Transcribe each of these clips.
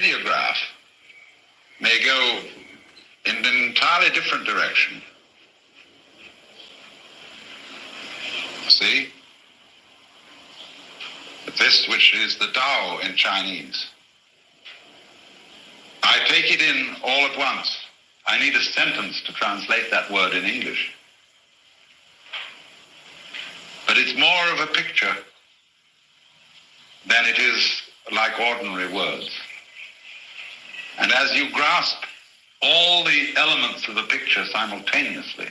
ideograph may go in an entirely different direction. See? This, which is the Tao in Chinese. I take it in all at once. I need a sentence to translate that word in English. But it's more of a picture than it is like ordinary words. And as you grasp all the elements of the picture simultaneously,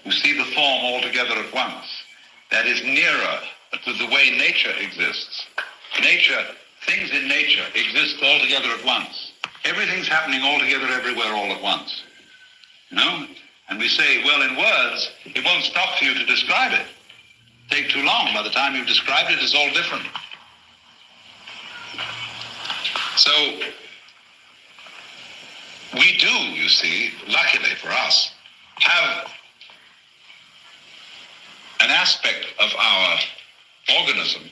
you see the form altogether at once. That is nearer to the way nature exists. Nature, things in nature exist altogether at once. Everything's happening altogether everywhere all at once. You know? And we say, well, in words, it won't stop for you to describe it. Take too long. By the time you've described it, it's all different. So, we do, you see, luckily for us, have an aspect of our organism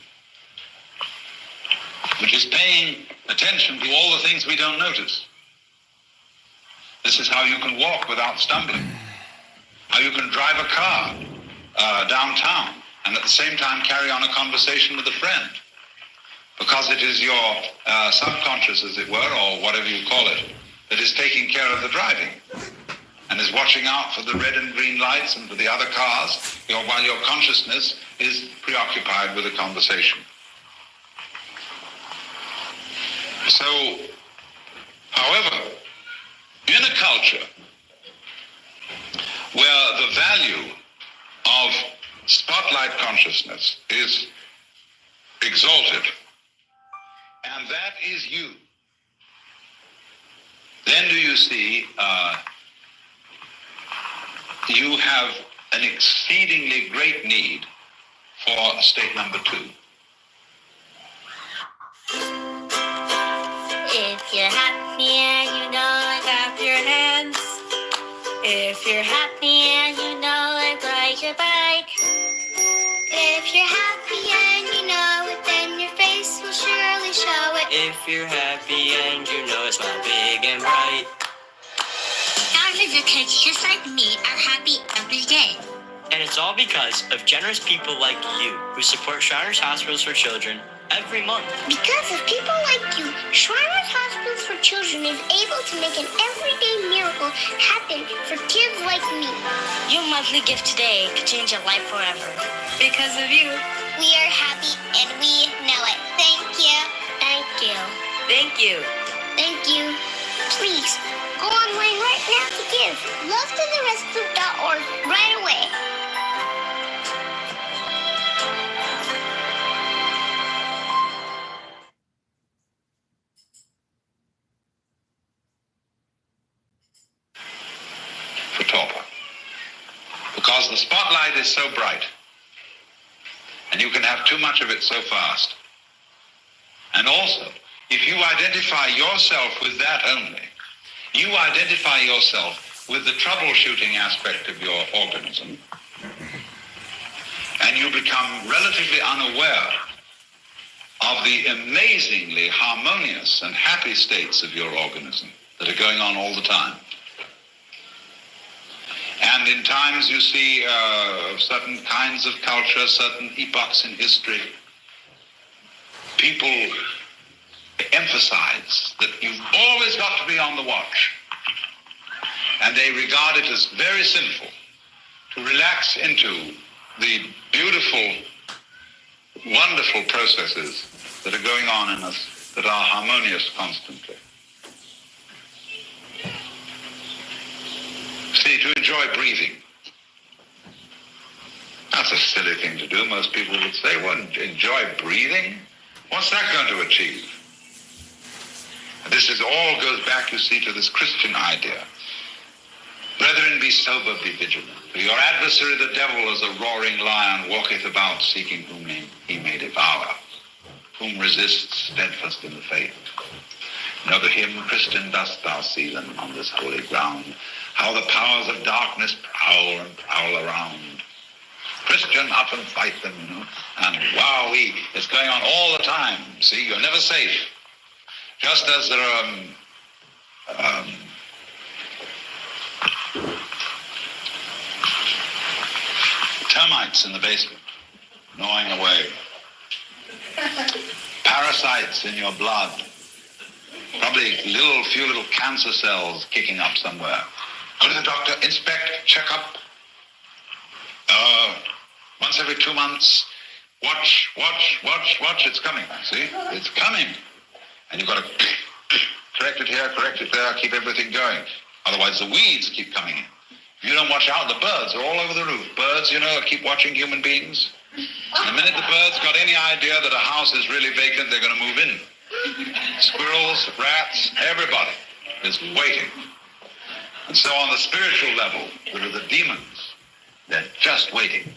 which is paying attention to all the things we don't notice. This is how you can walk without stumbling, how you can drive a car downtown and at the same time carry on a conversation with a friend, because it is your subconscious, as it were, or whatever you call it, that is taking care of the driving and is watching out for the red and green lights and for the other cars, while your consciousness is preoccupied with a conversation. So, however, in a culture where the value of spotlight consciousness is exalted, and that is you, then do you see you have an exceedingly great need for state number 2. If you're happy and you know it, clap your hands. If you're happy and you know it, ride your bike. If you're happy and you know it, then your face will surely show it. If you're happy and you know it, smile big and bright. Thousands of kids just like me are happy every day. And it's all because of generous people like you who support Shriners Hospitals for Children every month. Because of people like you, Shriners Hospitals for Children is able to make an everyday miracle happen for kids like me. Your monthly gift today could change your life forever. Because of you, we are happy and we know it. Thank you. Thank you. Thank you. Thank you. Please, go online right now to give. LoveToTheRescue.org right away. For Taupa. Because the spotlight is so bright, and you can have too much of it so fast. And also, if you identify yourself with that only, you identify yourself with the troubleshooting aspect of your organism, and you become relatively unaware of the amazingly harmonious and happy states of your organism that are going on all the time. And in times you see certain kinds of culture, certain epochs in history, people emphasize that you've always got to be on the watch. And they regard it as very sinful to relax into the beautiful, wonderful processes that are going on in us that are harmonious constantly. See, to enjoy breathing. That's a silly thing to do. Most people would say, well, enjoy breathing? What's that going to achieve? And this all goes back, you see, to this Christian idea. Brethren, be sober, be vigilant. For your adversary, the devil, as a roaring lion, walketh about, seeking whom he may devour, whom resists steadfast in the faith. And of him, Christian, dost thou see them on this holy ground, how the powers of darkness prowl and prowl around. Christian, up and fight them, you know. And wowee, it's going on all the time. See, you're never safe. Just as there are termites in the basement, gnawing away, parasites in your blood, probably few little cancer cells kicking up somewhere. Go to the doctor, inspect, check up. Once every 2 months, watch, it's coming. See? It's coming. And you've got to correct it here, correct it there, keep everything going. Otherwise the weeds keep coming in. If you don't watch out, the birds are all over the roof. Birds, keep watching human beings. The minute the birds got any idea that a house is really vacant, they're going to move in. Squirrels, rats, everybody is waiting. And so on the spiritual level, there are the demons. They're just waiting,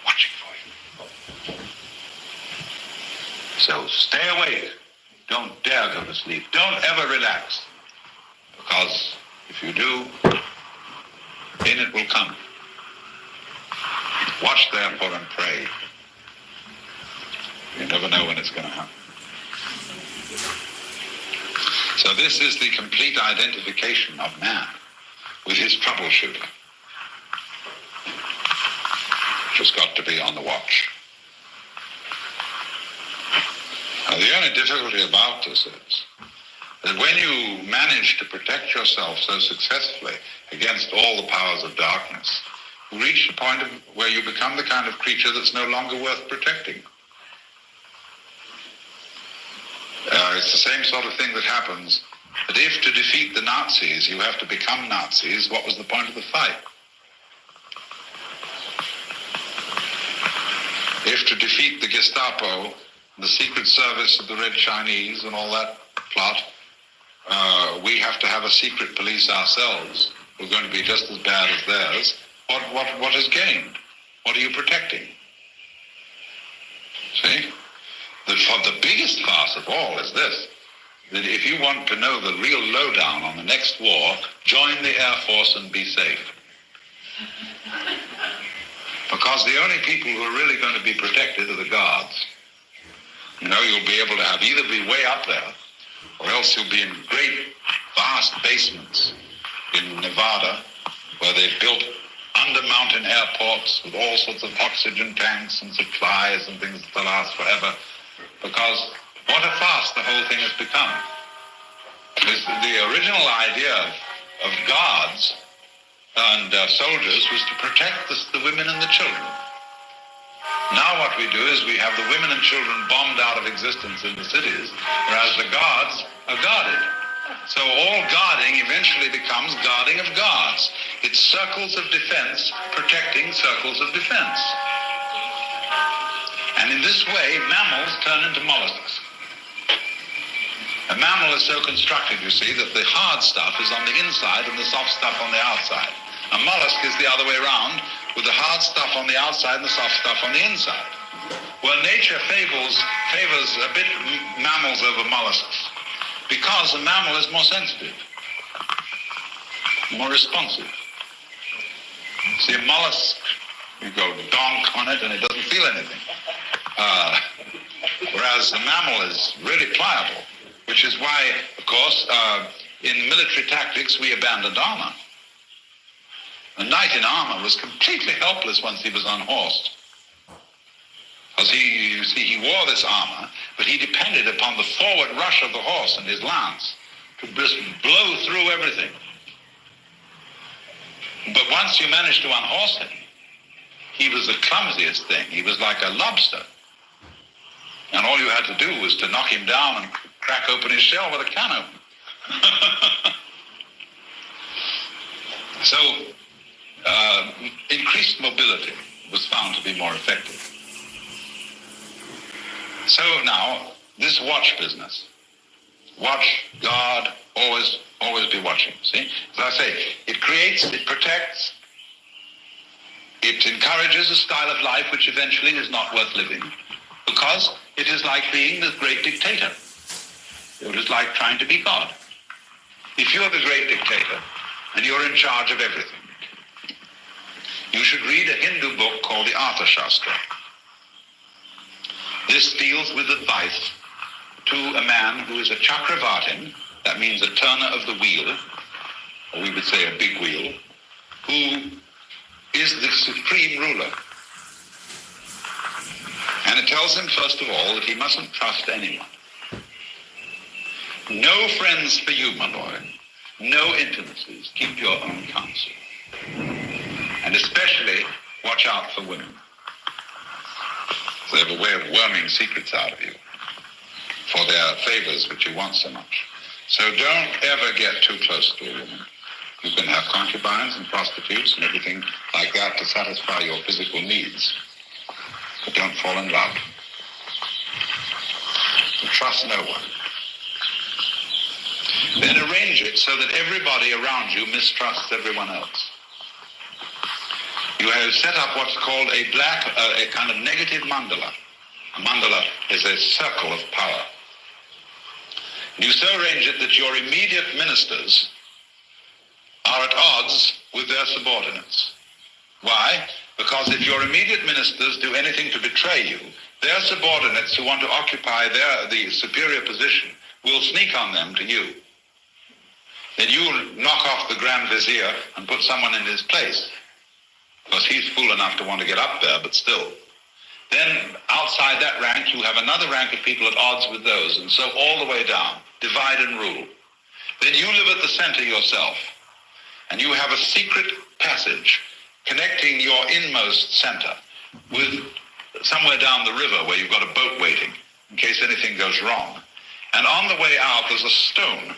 watching for you. So stay awake. Don't dare go to sleep. Don't ever relax. Because if you do, in it will come. Watch therefore and pray. You never know when it's going to happen. So this is the complete identification of man with his troubleshooter. Just got to be on the watch. Now, the only difficulty about this is that when you manage to protect yourself so successfully against all the powers of darkness, you reach the point where you become the kind of creature that's no longer worth protecting. It's the same sort of thing that happens, that if to defeat the Nazis you have to become Nazis, what was the point of the fight? If to defeat the Gestapo, the Secret Service of the Red Chinese and all that plot, we have to have a secret police ourselves, we're going to be just as bad as theirs, what is gained? What are you protecting? See? The biggest farce of all is this, that if you want to know the real lowdown on the next war, join the Air Force and be safe. Because the only people who are really going to be protected are the guards. You'll be able to have either be way up there, or else you'll be in great, vast basements in Nevada, where they've built under-mountain airports with all sorts of oxygen tanks and supplies and things that last forever. Because what a farce the whole thing has become. The original idea of guards and soldiers was to protect the women and the children. Now what we do is we have the women and children bombed out of existence in the cities, whereas the guards are guarded. So all guarding eventually becomes guarding of guards. It's circles of defense protecting circles of defense. And in this way, mammals turn into mollusks. A mammal is so constructed, you see, that the hard stuff is on the inside and the soft stuff on the outside. A mollusk is the other way around, with the hard stuff on the outside and the soft stuff on the inside. Well, nature favors a bit mammals over mollusks, because a mammal is more sensitive, more responsive. See, a mollusk, you go donk on it and it doesn't feel anything. Whereas the mammal is really pliable, which is why, of course, in military tactics, we abandoned armor. A knight in armor was completely helpless once he was unhorsed. Because he wore this armor, but he depended upon the forward rush of the horse and his lance to just blow through everything. But once you managed to unhorse him, he was the clumsiest thing. He was like a lobster. And all you had to do was to knock him down and crack open his shell with a can opener. So, increased mobility was found to be more effective. So now, this watch business. Watch, guard, always be watching, see? As I say, it creates, it protects, it encourages a style of life which eventually is not worth living, because it is like being the great dictator. It is like trying to be God. If you're the great dictator, and you're in charge of everything, you should read a Hindu book called the Arthashastra. This deals with advice to a man who is a chakravartin, that means a turner of the wheel, or we would say a big wheel, who is the supreme ruler. And it tells him, first of all, that he mustn't trust anyone. No friends for you, my boy. No intimacies. Keep your own counsel. And especially, watch out for women. They have a way of worming secrets out of you for their favors which you want so much. So don't ever get too close to a woman. You can have concubines and prostitutes and everything like that to satisfy your physical needs. But don't fall in love. And trust no one. Then arrange it so that everybody around you mistrusts everyone else. You have set up what's called a kind of negative mandala. A mandala is a circle of power. You so arrange it that your immediate ministers are at odds with their subordinates. Why? Because if your immediate ministers do anything to betray you, their subordinates who want to occupy the superior position will sneak on them to you. Then you knock off the Grand Vizier and put someone in his place, because he's fool enough to want to get up there, but still. Then outside that rank, you have another rank of people at odds with those, and so all the way down. Divide and rule. Then you live at the center yourself, and you have a secret passage connecting your inmost center with somewhere down the river where you've got a boat waiting in case anything goes wrong. And on the way out, there's a stone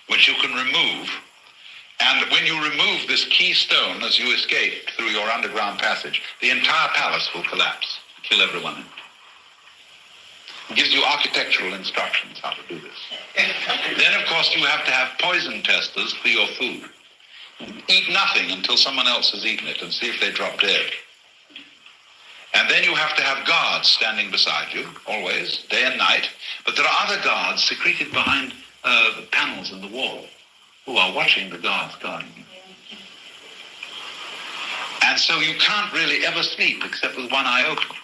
which you can remove. And when you remove this key stone as you escape through your underground passage, the entire palace will collapse, kill everyone in it. It gives you architectural instructions how to do this. Then, of course, you have to have poison testers for your food. Eat nothing until someone else has eaten it and see if they drop dead. And then you have to have guards standing beside you, always, day and night. But there are other guards secreted behind panels in the wall who are watching the guards guarding you. And so you can't really ever sleep except with one eye open.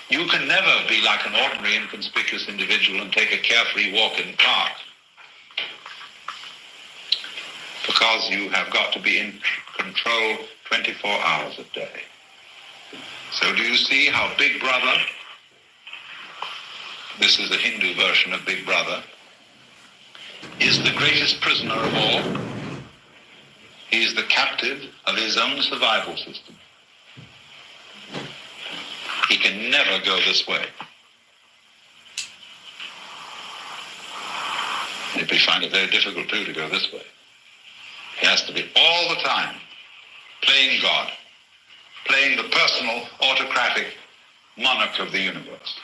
You can never be like an ordinary inconspicuous individual and take a carefree walk in the park, because you have got to be in control 24 hours a day. So do you see how Big Brother, this is a Hindu version of Big Brother, is the greatest prisoner of all? He is the captive of his own survival system. He can never go this way. He'd find it very difficult, too, to go this way. He has to be all the time playing God, playing the personal, autocratic monarch of the universe.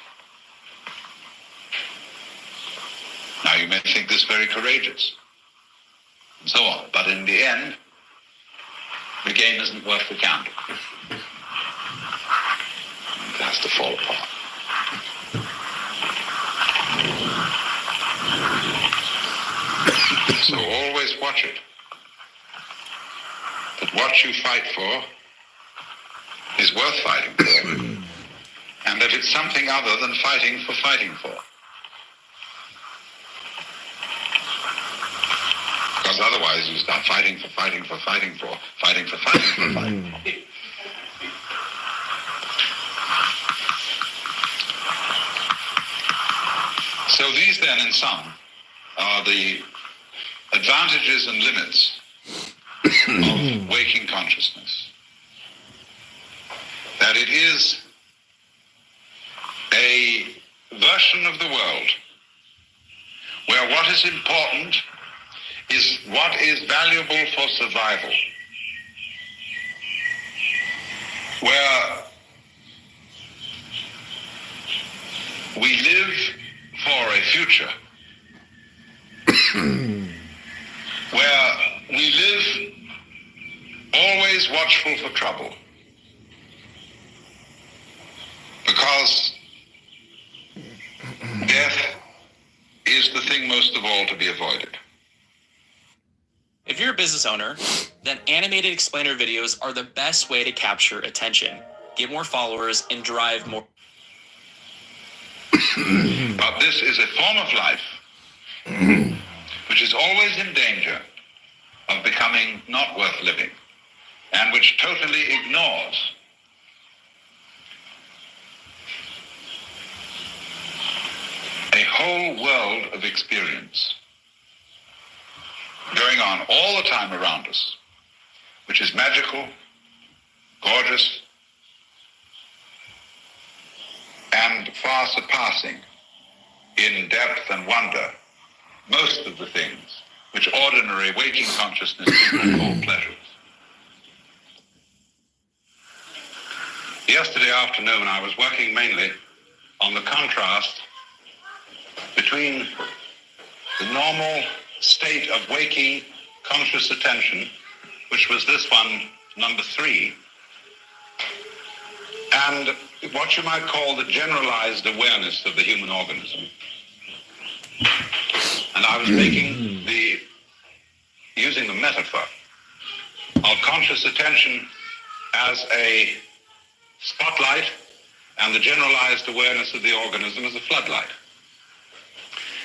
Now, you may think this very courageous, and so on, but in the end, the game isn't worth the candle. It has to fall apart. So always watch it. That what you fight for is worth fighting for, and that it's something other than fighting for. Because otherwise you start fighting for. So these then, in sum, are the advantages and limits of waking consciousness. That it is a version of the world where what is important is what is valuable for survival, where we live for a future, where we live always watchful for trouble, because death is the thing most of all to be avoided. If you're a business owner, then animated explainer videos are the best way to capture attention, get more followers, and drive more. But this is a form of life which is always in danger of becoming not worth living, and which totally ignores a whole world of experience going on all the time around us, which is magical, gorgeous, and far surpassing in depth and wonder most of the things which ordinary waking consciousness people call pleasures. Yesterday afternoon, I was working mainly on the contrast between the normal state of waking conscious attention, which was this one, number 3, and what you might call the generalized awareness of the human organism. And I was using the metaphor of conscious attention as a spotlight and the generalized awareness of the organism as a floodlight.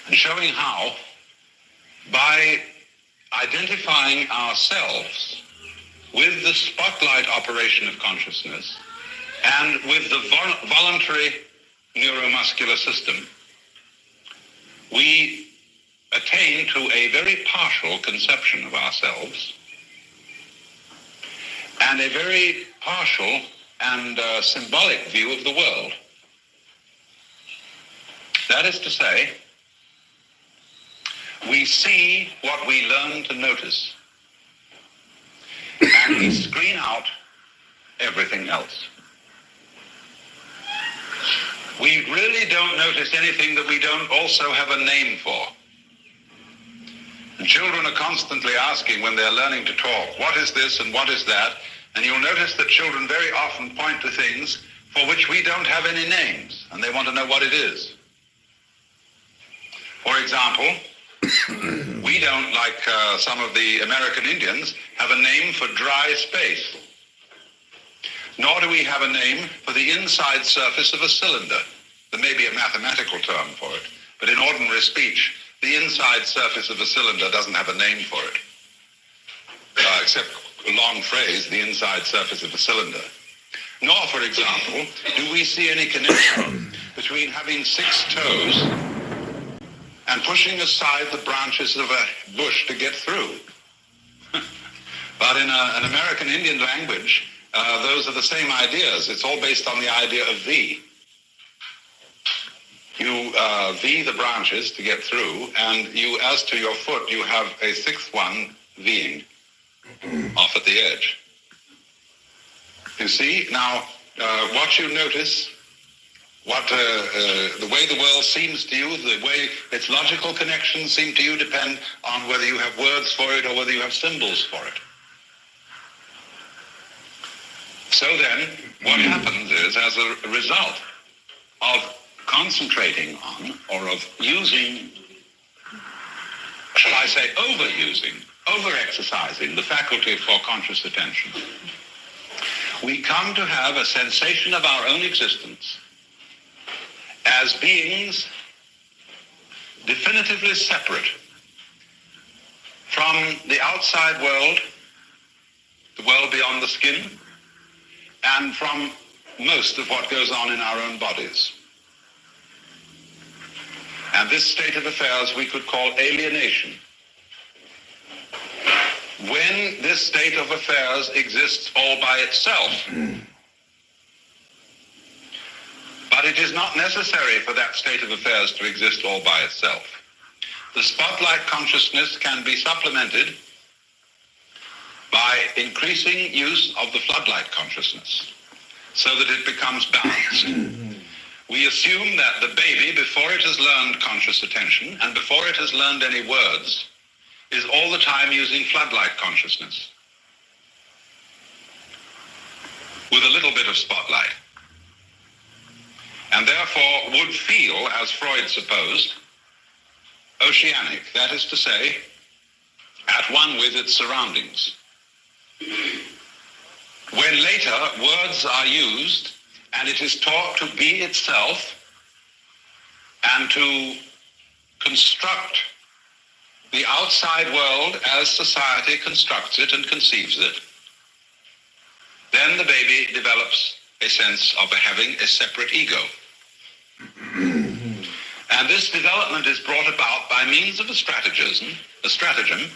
And showing how, by identifying ourselves with the spotlight operation of consciousness and with the voluntary neuromuscular system, we attain to a very partial conception of ourselves and a very partial and symbolic view of the world. That is to say, we see what we learn to notice, and we screen out everything else. We really don't notice anything that we don't also have a name for. And children are constantly asking when they're learning to talk, what is this and what is that? And you'll notice that children very often point to things for which we don't have any names, and they want to know what it is. For example, we don't, like some of the American Indians, have a name for dry space. Nor do we have a name for the inside surface of a cylinder. There may be a mathematical term for it, but in ordinary speech, the inside surface of a cylinder doesn't have a name for it, except a long phrase, the inside surface of a cylinder. Nor, for example, do we see any connection between having 6 toes and pushing aside the branches of a bush to get through. But in an American Indian language, those are the same ideas. It's all based on the idea of V. You V the branches to get through, and you, as to your foot, you have a 6th one Ving off at the edge. You see? Now, what you notice, the way the world seems to you, the way its logical connections seem to you depend on whether you have words for it or whether you have symbols for it. So then, what happens is, as a result of concentrating on, or of using, shall I say, overusing, over-exercising the faculty for conscious attention, we come to have a sensation of our own existence as beings definitively separate from the outside world, the world beyond the skin, and from most of what goes on in our own bodies. And this state of affairs we could call alienation. When this state of affairs exists all by itself, but it is not necessary for that state of affairs to exist all by itself. The spotlight consciousness can be supplemented by increasing use of the floodlight consciousness so that it becomes balanced. We assume that the baby, before it has learned conscious attention and before it has learned any words, is all the time using floodlight consciousness with a little bit of spotlight, and therefore would feel, as Freud supposed, oceanic, that is to say, at one with its surroundings. When later words are used and it is taught to be itself, and to construct the outside world as society constructs it and conceives it, then the baby develops a sense of having a separate ego. And this development is brought about by means of a stratagem,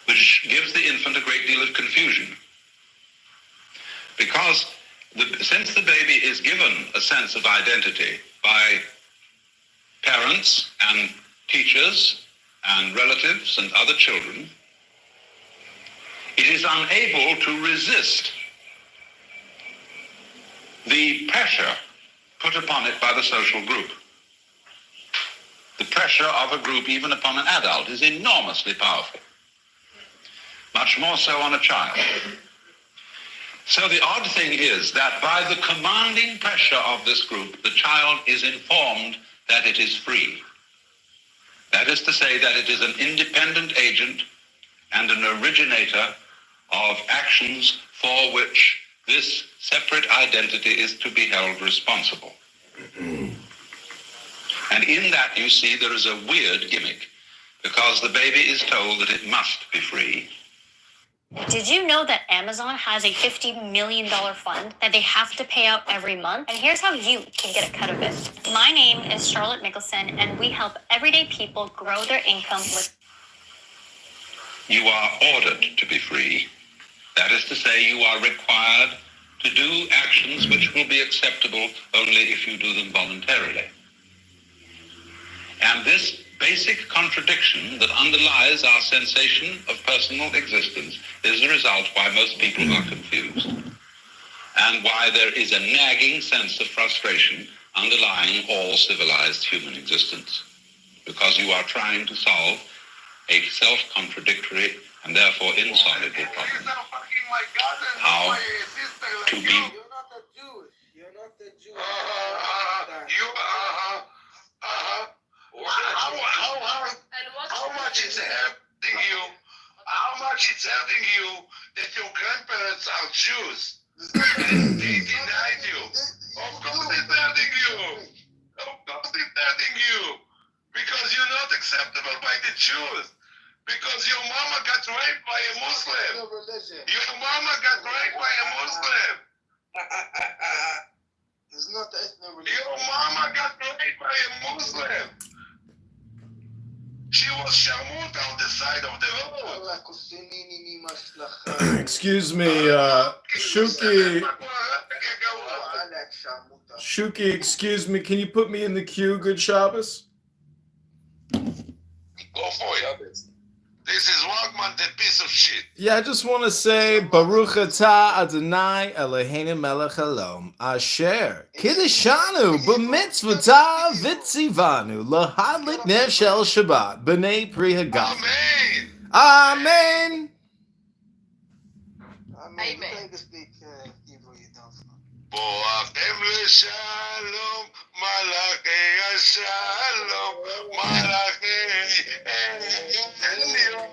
which gives the infant a great deal of confusion. Because since the baby is given a sense of identity by parents and teachers and relatives and other children, it is unable to resist the pressure put upon it by the social group. The pressure of a group, even upon an adult, is enormously powerful. Much more so on a child. So the odd thing is that by the commanding pressure of this group, the child is informed that it is free. That is to say that it is an independent agent and an originator of actions for which this separate identity is to be held responsible. And in that, you see, there is a weird gimmick, because the baby is told that it must be free. Did you know that Amazon has a $50 million fund that they have to pay out every month? And here's how you can get a cut of it. My name is Charlotte Mickelson, and we help everyday people grow their income with... You are ordered to be free. That is to say, you are required to do actions which will be acceptable only if you do them voluntarily. And this basic contradiction that underlies our sensation of personal existence is the result why most people are confused, and why there is a nagging sense of frustration underlying all civilized human existence, because you are trying to solve a self-contradictory and therefore insoluble problem. How to be... You're not a Jewish. You're not a Jewish. How much it's hurting you? How much it's hurting you that your grandparents are Jews? They denied you. Of course it's hurting you. Of course it's hurting you. Because you're not acceptable by the Jews. Because your mama got raped by a Muslim. Your mama got raped by a Muslim. It's not ethnic religion. Your mama got raped by a Muslim. She was sharmut on the side of the road. Excuse me, Shuki, excuse me, can you put me in the queue, good Shabbos? Go for it. This is Wagman, that piece of shit. Yeah, I just want to say, Baruch atah Adonai Eloheinu melech haolam, Asher Kiddishanu b'mitzvotah v'tzivanu lahadlik ner shel Shabbat b'nei pri hagaf. Amen. Amen. Amen. You can speak Hebrew, you don't know. Boachem l'shalom, malachei השלום, מלאכי עליון,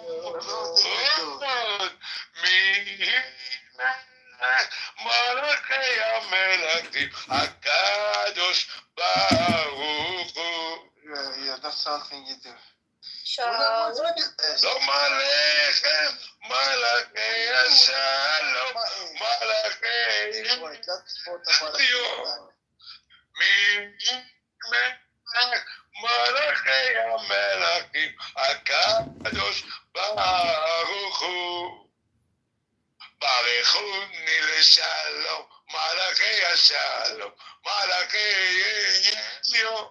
מלאכי המלכים, הקדוש ברוך הוא. Yeah, that's something you do. לא מלאכם, מלאכי השלום, מלאכי עליון. מלאכי המלכים, הקדוש ברוך הוא. ברכוני לשלום, מלאכי השלום, מלאכי עליון.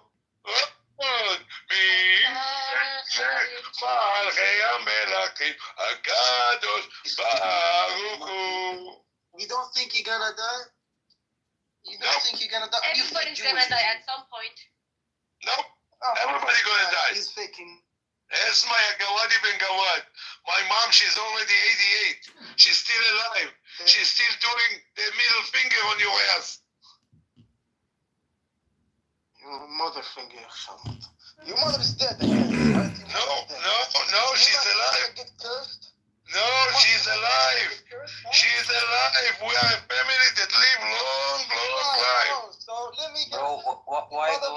מלאכי המלכים, הקדוש ברוך הוא. You don't think you're gonna die? You don't think you're gonna die? Everybody's gonna die at some point. No, everybody's gonna die. He's faking. Esmaya Gawadi Ben Gawad. My mom, she's already 88. She's still alive. She's still doing the middle finger on your ass. Your mother finger, Shamut. Your mother is dead again, right? No, she's alive. Get cursed? No, she's alive. She's alive. We are a family that live long life. So let me get Bro, why the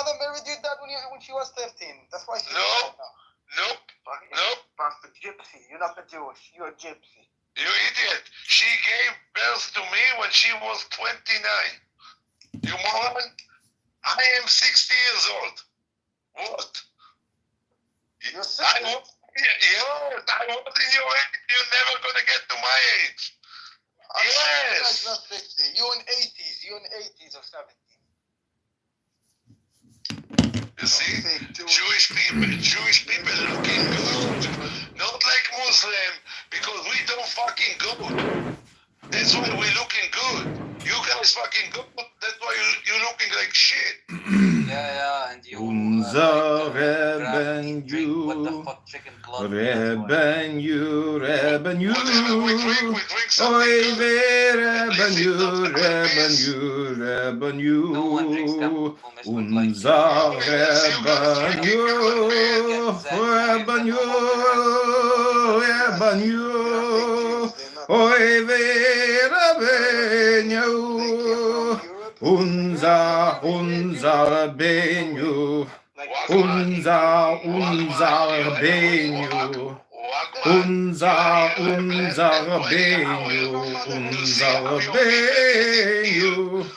mother married your dad when she was 13. That's why she's No. now. Nope. Nope. Pastor Gypsy. You're not a Jewish. You're a Gypsy. You idiot. She gave birth to me when she was 29. You moron? I am 60 years old. What? You're 60. I was in your age. You're never going to get to my age. Yes. Not 50. You're in 80s. You're in 80s or 70s. You see? Jewish people looking good. Not like Muslim, because we don't fucking good. That's why we're looking good. You guys fucking good. That's why you're looking like shit. Yeah, and you Unser drink what the Rebenu, fuck chicken blood. that's why. Rebenu, Whatever we drink something Oy good. Rebenu, No one drinks Temple Mist with like Unser Rebenu, Oy Rebenu, Unser Rebenu. Unser Rebenu, unser Rebenu,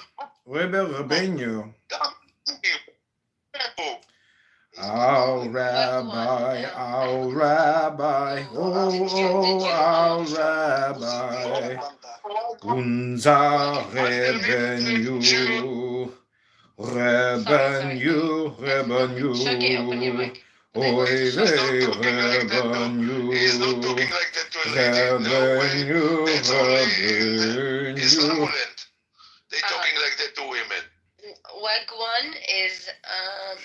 Rebenu, our rabbi, oh, our rabbi, unser Rebenu. Revenue, oy vey, revenue, He's not talking like that to a lady. No way. It's only Islamoland. They're talking like that to women. Wagwan is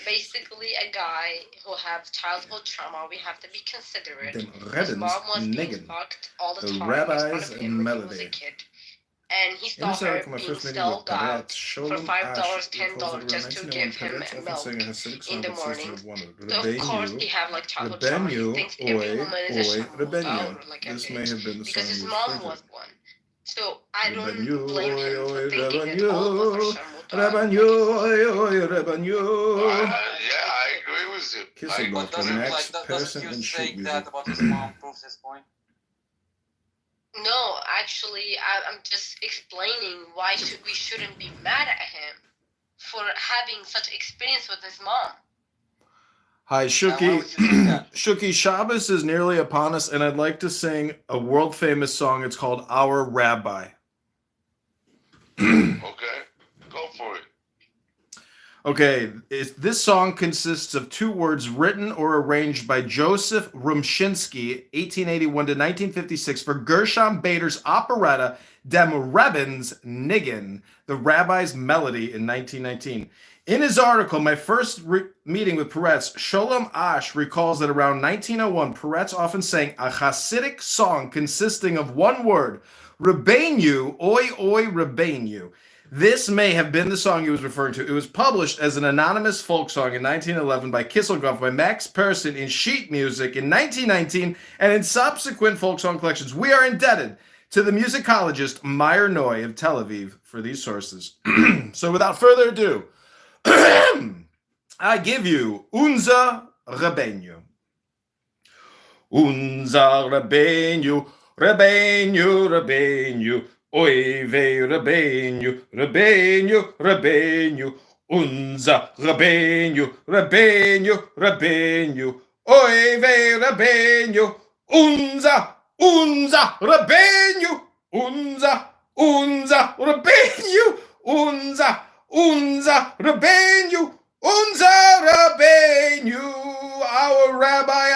basically a guy who have childhood trauma. We have to be considerate. Dem His reddens mom was being niggen. fucked all the The time. rabbis Rabbis fun of him and when he was a melody. kid. And he saw Inside her of my being first meeting stalled with out Peretz, for Sholem $5, Ash, $10 just to give him milk in the morning. So of course he have like childhood trauma. He thinks every woman is a shamota or like a This may bitch have been the because song his he mom referred was to. one. So I don't Revenue, blame him oy, for thinking that revenue, all of us are shamota. revenue. Yeah, I agree with you. Kiss I him, agree. Dr. Doesn't Max, like doesn't Patterson, you and sheet saying music. that about his mom proves his point? No, actually, I'm just explaining why we shouldn't be mad at him for having such experience with his mom. Hi, Why Shuki. would you think that? Shuki, Shabbos is nearly upon us, and I'd like to sing a world famous song. It's called Our Rabbi. Okay, go for it. Okay, this song consists of two words written or arranged by Joseph Rumshinsky, 1881 to 1956, for Gershom Bader's operetta Dem Rebens Niggin, the Rabbi's Melody, in 1919. In his article, My First Meeting with Peretz, Sholem Ash recalls that around 1901, Peretz often sang a Hasidic song consisting of one word, Rebbeinu, oi oi Rebbeinu. This may have been the song he was referring to. It was published as an anonymous folk song in 1911 by Kisselgruff by Max Persson in Sheet Music in 1919 and in subsequent folk song collections. We are indebted to the musicologist Meyer Noy of Tel Aviv for these sources. So without further ado, I give you Unser Rebbeinu. Unser Rebbeinu, Rebbeinu, Rebbeinu. Oy vey Rebbeinu, Rebbeinu, Rebbeinu, unser Rebbeinu, Rebbeinu, Rebbeinu. Oy vey Rebbeinu, unser Rebbeinu, unser Rebbeinu, unser Rebbeinu, unser Rebbeinu, our rabbi,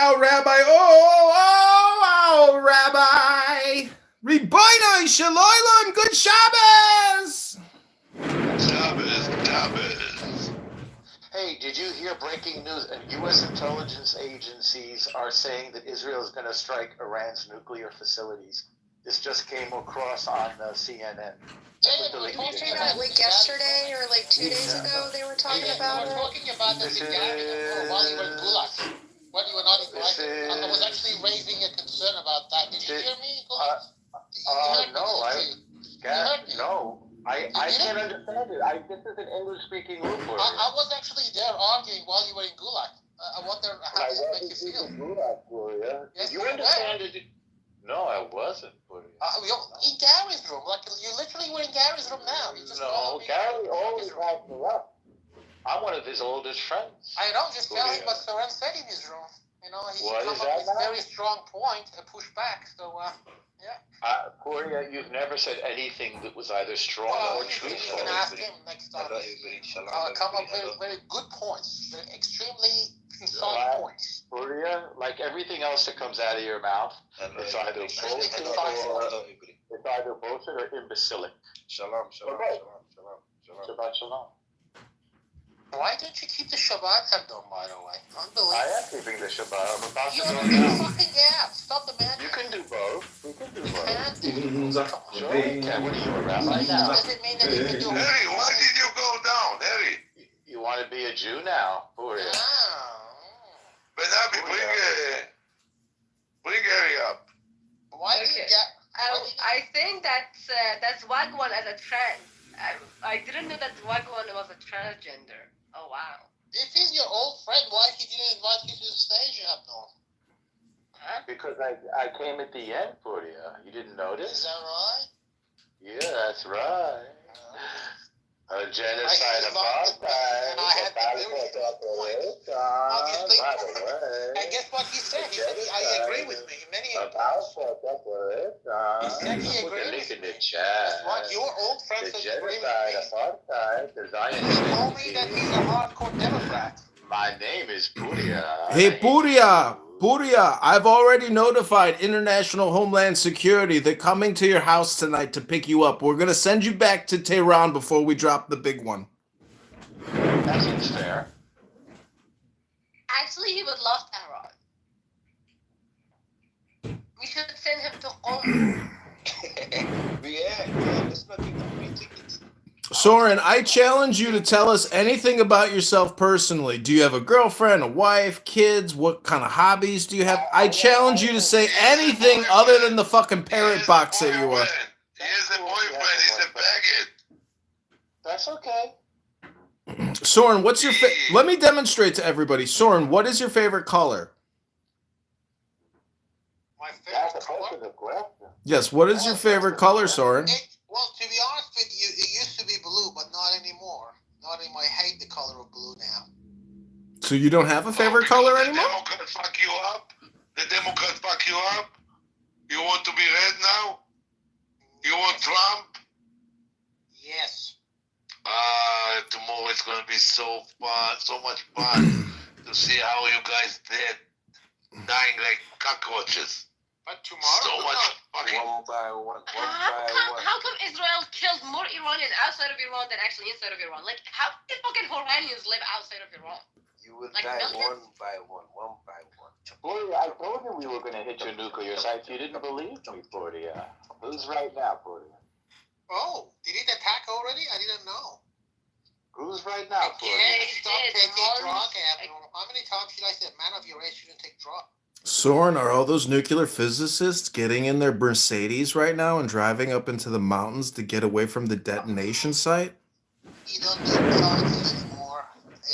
oh, our rabbi. Rebbeinu Shalom, good Shabbos! Shabbos. Hey, did you hear breaking news? U.S. intelligence agencies are saying that Israel is going to strike Iran's nuclear facilities. This just came across on CNN. We're talking about like yesterday or like 2 days ago they were talking about it. We were talking about this in Gary while you were in Gulag. When you were not invited. I was actually raising a concern about that. Did you hear me? No, I can't understand it. This is an English-speaking room for I was actually there arguing while you were in Gulag. I wonder how did it make you feel? Gulag, Gloria. Yes, Did you understand it? No, I wasn't, Gloria. In Gary's room. Like, you literally were in Gary's room now. You just No, Gary always has me up. I'm one of his oldest friends. I know, just tell him what Soren said in his room. You know, he What come is up that with now? very strong point and push back. So, yeah. Gloria, you've never said anything that was either strong or You truthful. can ask him next time. Come up with very good points. Very extremely concise points. Gloria, like everything else that comes out of your mouth, it's either bullshit or imbecilic. Shalom, shalom, Okay. shalom, shalom, shalom. Shabbat shalom. Why don't you keep the Shabbat Abdom, by the way? Unbelievable. I am keeping the Shabbat. I'm about to You're go a now. fucking gap. Stop the man. You can do both. We can do both. Unser Sure, we can. What are you, a rabbi now? Does it mean that you can do Harry, why did you go down, Harry? You want to be a Jew now, Gloria? But Abby, bring Harry up. Why do you get... I think that's Wagwan as a trend. I didn't know that Wagwan was a transgender. Oh wow. If he's your old friend, why he didn't invite you to the stage, Abdul? Huh? Because I came at the end, Gloria. You didn't notice? Is that right? Yeah, that's right. A genocide And apartheid. I had the very strong point. Obviously. By the way. And guess what he said? He said, I agree with me. Many of them. He said he agreed with me. In the chat. That's what your old friend The said agree with genocide me. apartheid. The He Zionists. told me that he's a hardcore Democrat. My name is Puria. Hey, Puria, I've already notified International Homeland Security. They're coming to your house tonight to pick you up. We're going to send you back to Tehran before we drop the big one. That seems fair. Actually, he would love Tehran. We should send him to Qom. Yeah, let's not give them free tickets. Soren, I challenge you to tell us anything about yourself personally. Do you have a girlfriend, a wife, kids? What kind of hobbies do you have? I challenge you to say anything other than the fucking parrot box that you are. He is a boyfriend. He's a faggot. That's okay. Soren, what's your let me demonstrate to everybody. Soren, what is your favorite color? My That's favorite a color. question of question. Yes, what is your favorite color, Soren? Well, to be honest with you, it used to be blue, but not anymore. Not anymore. I hate the color of blue now. So you don't have a favorite color anymore? The Democrats fuck you up? The Democrats fuck you up? You want to be red now? You want Trump? Yes. Tomorrow it's going to be so fun, so much fun to see how you guys did, dying like cockroaches. But tomorrow? So much fucking... One by one, How come Israel kills more Iranians outside of Iran than actually inside of Iran? Like, how do fucking Iranians live outside of Iran? You will Like die millions? one by one by one. Gloria, I told you we were going to hit your nuclear sites. You didn't believe me, Gloria. Who's right now, Gloria? Oh, did it attack already? I didn't know. Who's right now, Gloria? Yes, Stop it is. taking drugs, Abdul. How many times should I say a man of your age shouldn't take drugs? Soren, are all those nuclear physicists getting in their Mercedes right now and driving up into the mountains to get away from the detonation site? You don't need science anymore,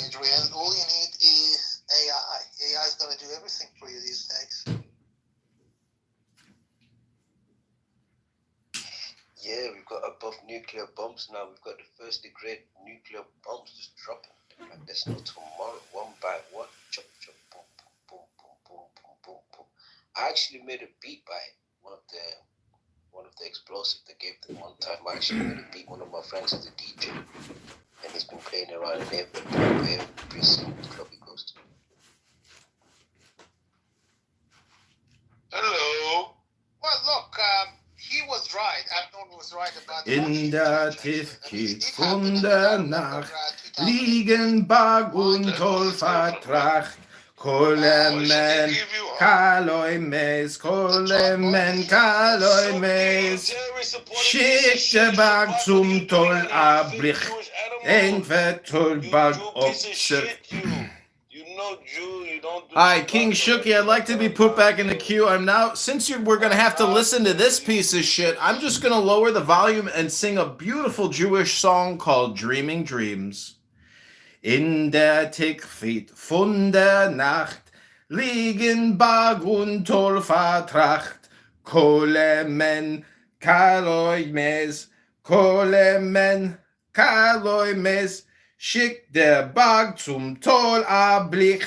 Adrian. All you need is AI. AI is going to do everything for you these days. Yeah, we've got above nuclear bombs now. We've got the first degree nuclear bombs just dropping. Like there's no tomorrow, one by one. Chop, chop, boom, boom, boom, boom, boom, boom, boom. I actually made a beat by one of the explosives they gave them one time. I actually made a beat. One of my friends is a DJ, and he's been playing around in every single club he goes to. Hello. Well, look, he was right. Abdul was right about the In der Tiefkeit von der Nacht liegen Bag und Tollvertrag. Kolemen, Kaloi Meis, Kolemen, Kaloi Meis. Schickte Bag zum Tollabrich, entweder Tollbag You piece of obser. shit, you. You know no Jew. You don't do. Hi, King Shuki, I'd like to be put back in the queue. I'm now, since we're going to have to listen to this piece of shit, I'm just going to lower the volume and sing a beautiful Jewish song called Dreaming Dreams. In der Tickfried von der Nacht liegen Bag und Toll vertracht. Kolemen, Kaloi mes, Kolemen, Kaloi mes, schickt der Bag zum Tollablich.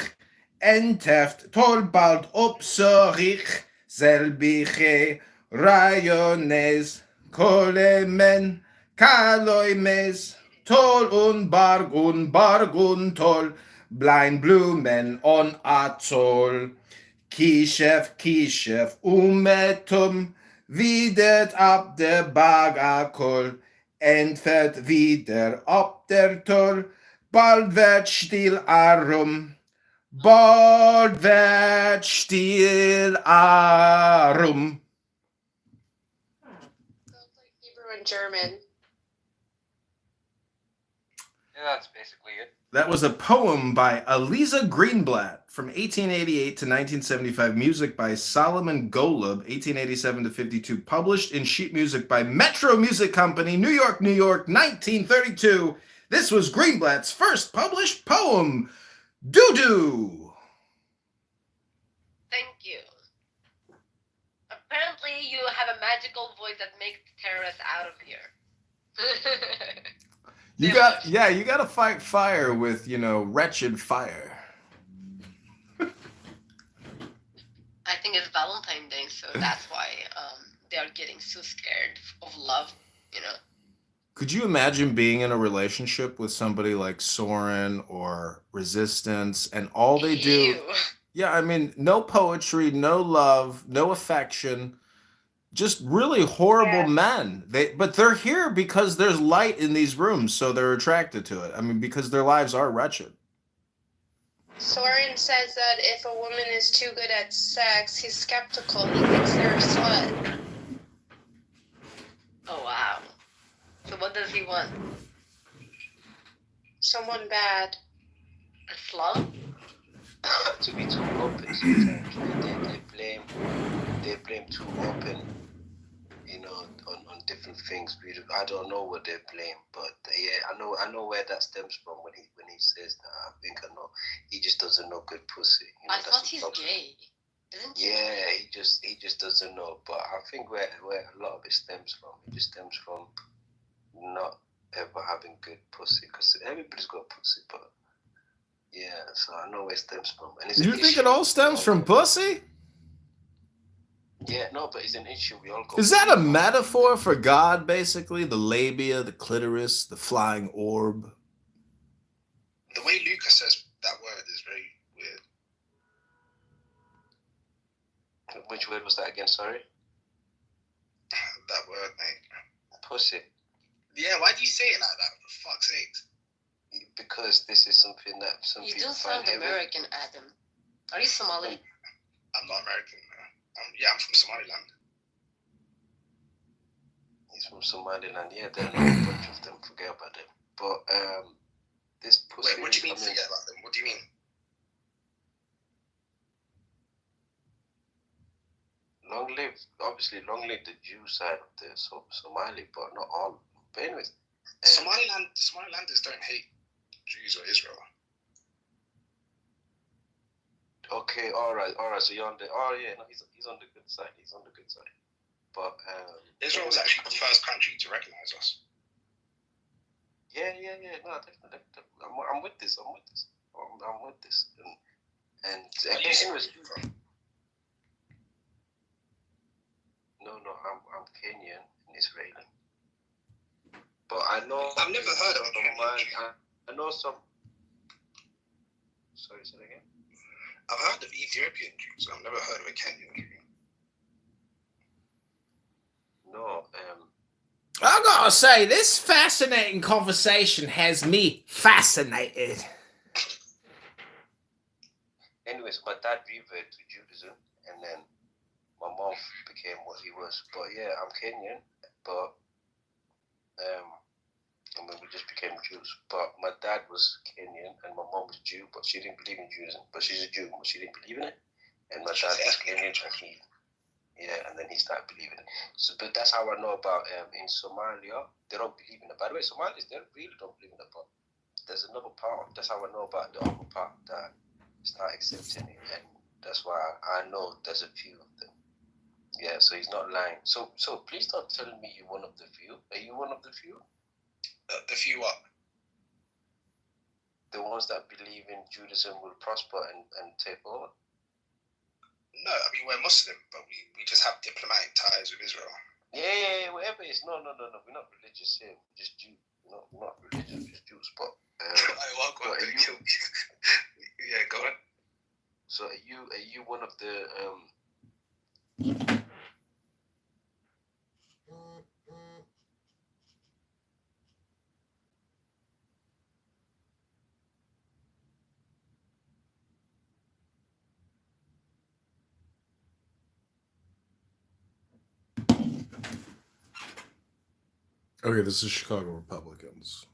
Entheft Toll bald ob Zürich, selbige Rayones, Kolemen, Kaloi mes, Toll und Barg und Toll, Blind Blumen on Atoll. Kishef, Umetum, wiedert ab der Bagakol, entfährt wieder ab der Toll, bald wird still arum, bald wird still arum. Sounds like Hebrew and German. Yeah, that's basically it. That was a poem by Eliza Greenblatt from 1888 to 1975. Music by Solomon Golub, 1887 to 52. Published in sheet music by Metro Music Company, New York, New York, 1932. This was Greenblatt's first published poem, Doo-Doo. Thank you. Apparently, you have a magical voice that makes terrorists out of here. You got to fight fire with, wretched fire. I think it's Valentine's Day, so that's why they are getting so scared of love, Could you imagine being in a relationship with somebody like Soren or Resistance, and all they do... Ew. Yeah, I mean, no poetry, no love, no affection, just really horrible men. But they're here because there's light in these rooms, so they're attracted to it. I mean, because their lives are wretched. Soren says that if a woman is too good at sex, he's skeptical. He thinks they're a slut. Oh, wow. So what does he want? Someone bad. A slut? To be too open sometimes. They blame too open, on different things. I don't know what they blame, but yeah, I know where that stems from when he says that. I think I know. He just doesn't know good pussy. I thought he's gay. Isn't he? Yeah, he just doesn't know. But I think where a lot of it stems from, stems from not ever having good pussy, because everybody's got pussy, but yeah, so I know where it stems from. And You think it all stems from pussy? Yeah, no, but it's an issue we all go. Is that a metaphor for God, basically? The labia, the clitoris, the flying orb? The way Lucas says that word is very weird. Which word was that again, sorry? That word, mate. Pussy. Yeah, why do you say it like that, for fuck's sake? Because this is something that some You people do find sound American, Adam. Are you Somali? I'm not American. Yeah, I'm from Somaliland. He's from Somaliland. Yeah, there are a bunch of them. Forget about them. But this pussy. Wait, what do you mean forget about them? What do you mean? Long live the Jew side of the Somali, but not all. But anyways, Somalilanders don't hate Jews or Israel. Okay, all right. So you're on the. Oh yeah, no, he's on the good side. But Israel was actually the first country to recognize us. Yeah. No, definitely. I'm with this. I'm with this. And anyways, no, I'm Kenyan and Israeli. But I know. I've never heard of a Kenyan Jew. I know some. Sorry, say that again. I've heard of Ethiopian Jews. I've never heard of a Kenyan Jew. No, I gotta say, this fascinating conversation has me fascinated. Anyways, my dad reverted to Judaism, and then my mom became what he was. But yeah, I'm Kenyan, but and then we just became Jews. But my dad was Kenyan and my mom was Jew, but she didn't believe in Judaism. But she's a Jew, but she didn't believe in it. And my dad was Kenyan, and then he started believing it. So, but that's how I know about in Somalia, they don't believe in it. By the way, Somalis, they really don't believe in it. But there's another part. That's how I know about the other part that start accepting it, and that's why I know there's a few of them. Yeah, so he's not lying. So please don't tell me you're one of the few. Are you one of the few? The few what? The ones that believe in Judaism will prosper and take over? No, I mean, we're Muslim, but we just have diplomatic ties with Israel. Yeah, whatever it is. No. We're not religious here. We're just Jews. We're not religious, we're just Jews. But, go on. Yeah, go on. So are you one of the Okay, this is Chicago Republicans.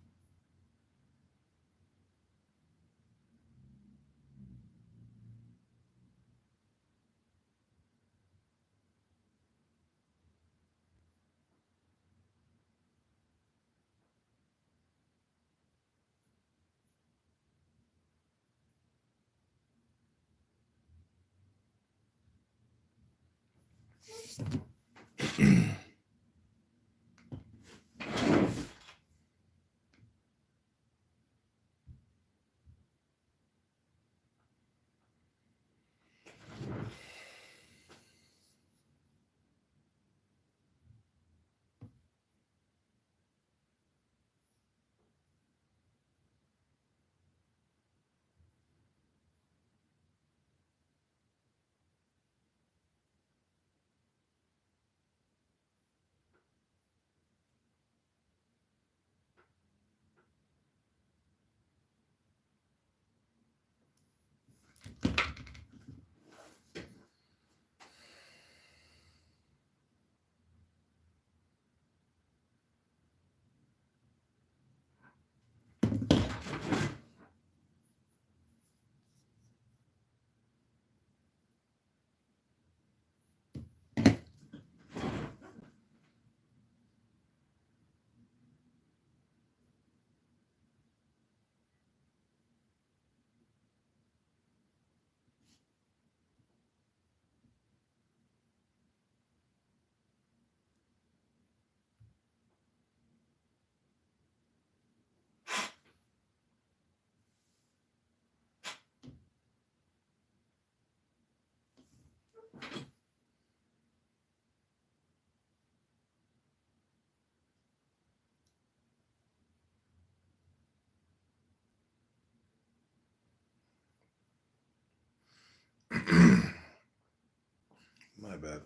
My bad.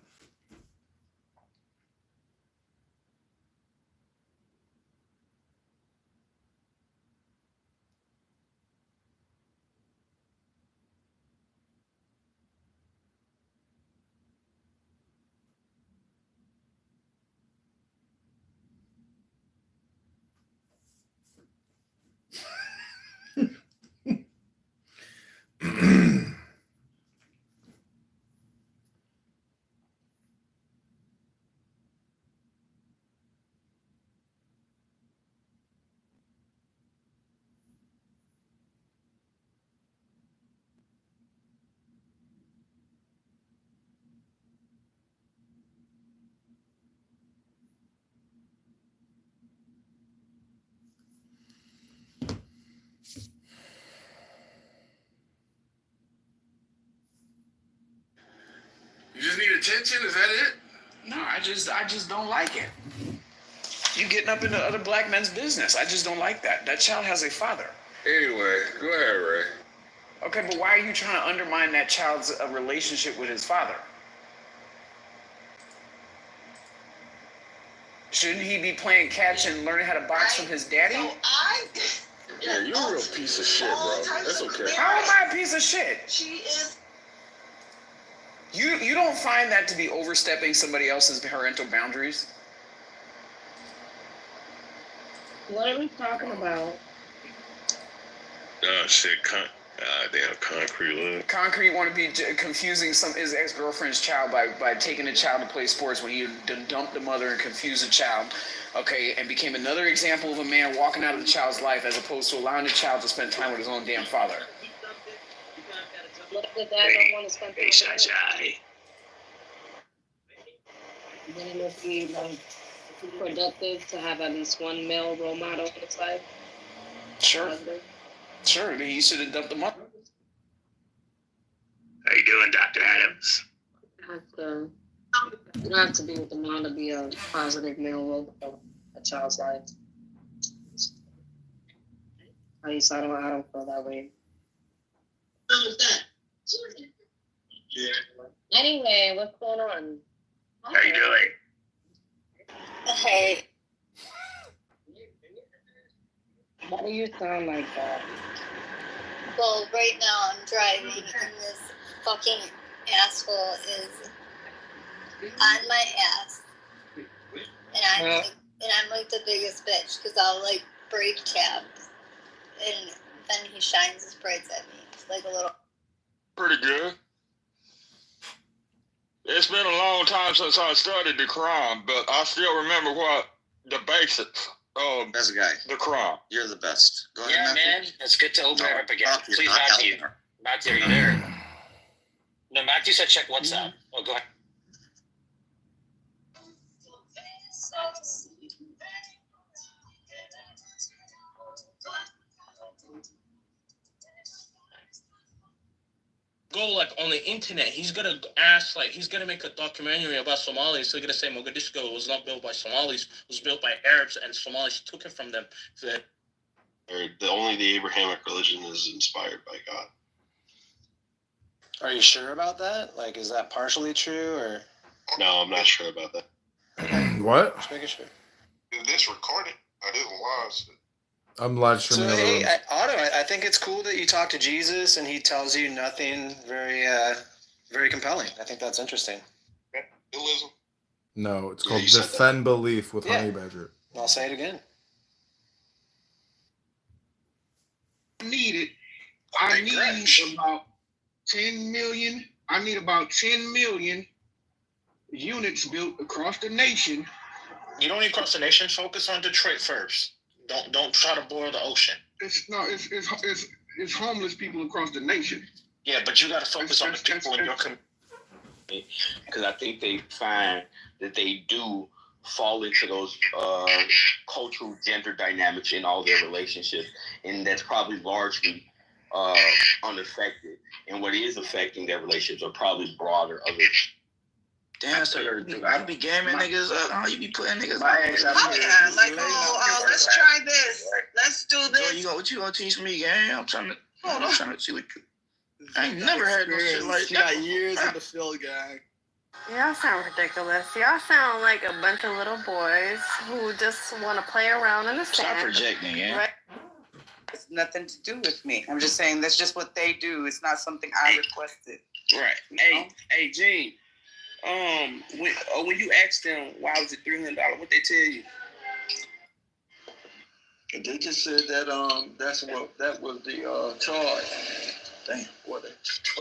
You just need attention? Is that it? No, I just don't like it. You getting up into other black men's business. I just don't like that. That child has a father. Anyway, go ahead, Ray. Okay, but why are you trying to undermine that child's relationship with his father? Shouldn't he be playing catch and learning how to box from his daddy? Yeah, you're a real piece of shit, bro. That's okay. How am I a piece of shit? She is. You don't find that to be overstepping somebody else's parental boundaries? What are we talking about? Shit, damn, concrete love. Concrete want to be confusing his ex-girlfriend's child by taking the child to play sports when he dumped the mother and confused the child. Okay, and became another example of a man walking out of the child's life as opposed to allowing the child to spend time with his own damn father. What if the dad don't want to spend time with him? Then it must be like productive to have at least one male role model in his life. Sure. Sure, he should have dumped the mother. How you doing, Dr. Adams? You don't have to be with the mom to be a positive male role model in a child's life. At least I don't feel that way. Anyway, what's going on? How you doing? Hey. Why do you sound like that? Well, right now I'm driving and this fucking asshole is on my ass. And I'm like the biggest bitch because I'll like brake tap and then he shines his brights at me. It's like a little... Pretty good. It's been a long time since I studied the crime, but I still remember what the basics of Best guy. the crime. You're the best. Go ahead, Yeah, Matthew. man. It's good to open her up again. Matthew, Please, not Matthew. Eleanor. Matthew, are you there? No, Matthew said check WhatsApp. Oh, go ahead. Go like on the internet, he's gonna ask, like, he's gonna make a documentary about Somalis. So he's gonna say Mogadishu was not built by Somalis, it was built by Arabs, and Somalis took it from them. So only the Abrahamic religion is inspired by God. Are you sure about that? Like, is that partially true, or? No, I'm not sure about that. What? Just making sure. Is this recorded? I didn't watch it. I'm live So, streaming. hey, Otto, I think it's cool that you talk to Jesus and he tells you nothing very compelling. I think that's interesting. Illism. No, it's Yeah, called you said Defend Belief with Yeah. Honey Badger. I'll say it again. I need about 10 million. I need about 10 million units built across the nation. you don't need cross the nation. Focus on Detroit first. Don't try to boil the ocean. It's homeless people across the nation. Yeah, but you got to focus on the people in your community. Because I think they find that they do fall into those cultural gender dynamics in all their relationships, and that's probably largely unaffected. And what is affecting their relationships are probably broader other. Damn, so I be gaming niggas up. How you be putting niggas Oh yeah, like let's try this. Let's do this. What you gonna teach me, gang? I'm trying to see what you. I ain't never heard no shit like that. You got years in the field, guy. Y'all sound ridiculous. Y'all sound like a bunch of little boys who just want to play around in the sand. Stop projecting, yeah. Right. It's nothing to do with me. I'm just saying that's just what they do. It's not something I requested. Right. Hey, Gene. When you asked them why was it $300, what they tell you? They just said that that was the charge. Damn, boy, they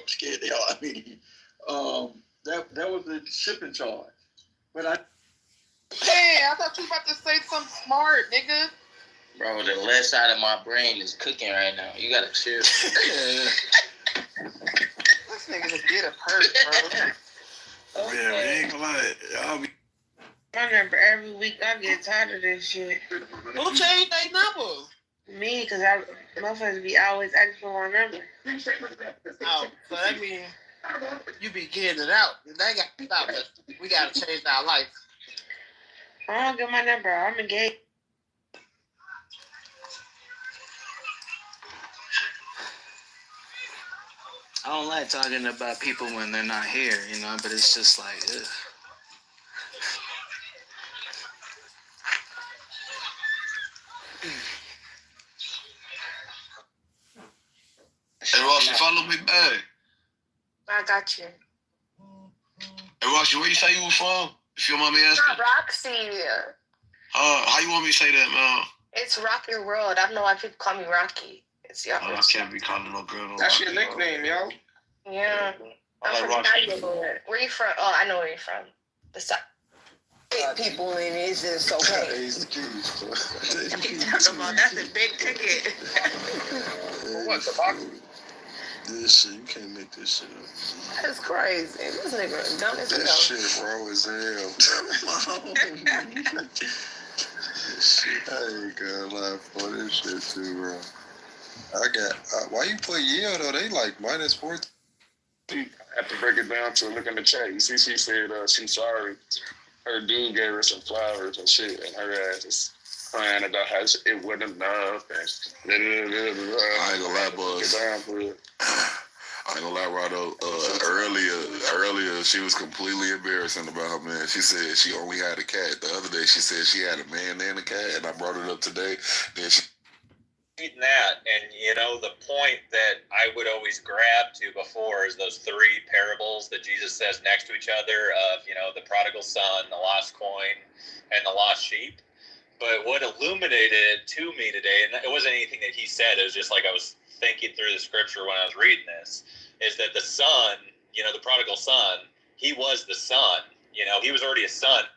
scared they are. I mean, that was the shipping charge. But Hey, I thought you were about to say something smart, nigga. Bro, the left side of my brain is cooking right now. You gotta chill. This nigga just did a purse, bro. Yeah, we ain't gonna lie. I remember every week I get tired of this shit. Who changed their number? Me, because motherfuckers be always asking for my number. Oh, so that means you be getting it out. They got to stop us. We got to change our life. I don't get my number. I'm engaged. I don't like talking about people when they're not here, but it's just like, ugh. Hey, Rossi, follow me back. I got you. Hey, Rossi, where you say you were from? If your mommy asking. Roxy. How you want me to say that, man? It's Rock Your World. I don't know why people call me Rocky. It's your I can't be calling no girl. That's your nickname, yo. Yeah. I'm from Hollywood. Where you from? Oh, I know where you're from. The South. People in it's just okay. That's a big ticket. What the fuck? This shit, you can't make this shit up. That's crazy. This nigga dumb as hell. That shit raw as hell. This shit, I ain't gonna lie for this shit too, bro. Why you put Yale though? They like -4. I have to break it down to look in the chat. You see, she said she's sorry. Her dean gave her some flowers and shit, and her ass is crying about how it wasn't enough. And I ain't gonna lie, boss. I ain't gonna lie, Rado. Earlier, she was completely embarrassing about her man. She said she only had a cat. The other day, she said she had a man and a cat, and I brought it up today. Then she. That, and you know, the point that I would always grab to before is those three parables that Jesus says next to each other of, you know, the prodigal son, the lost coin, and the lost sheep. But what illuminated to me today, and it wasn't anything that he said, it was just like I was thinking through the scripture when I was reading this, is that the son, you know, the prodigal son, he was the son. You know, he was already a son.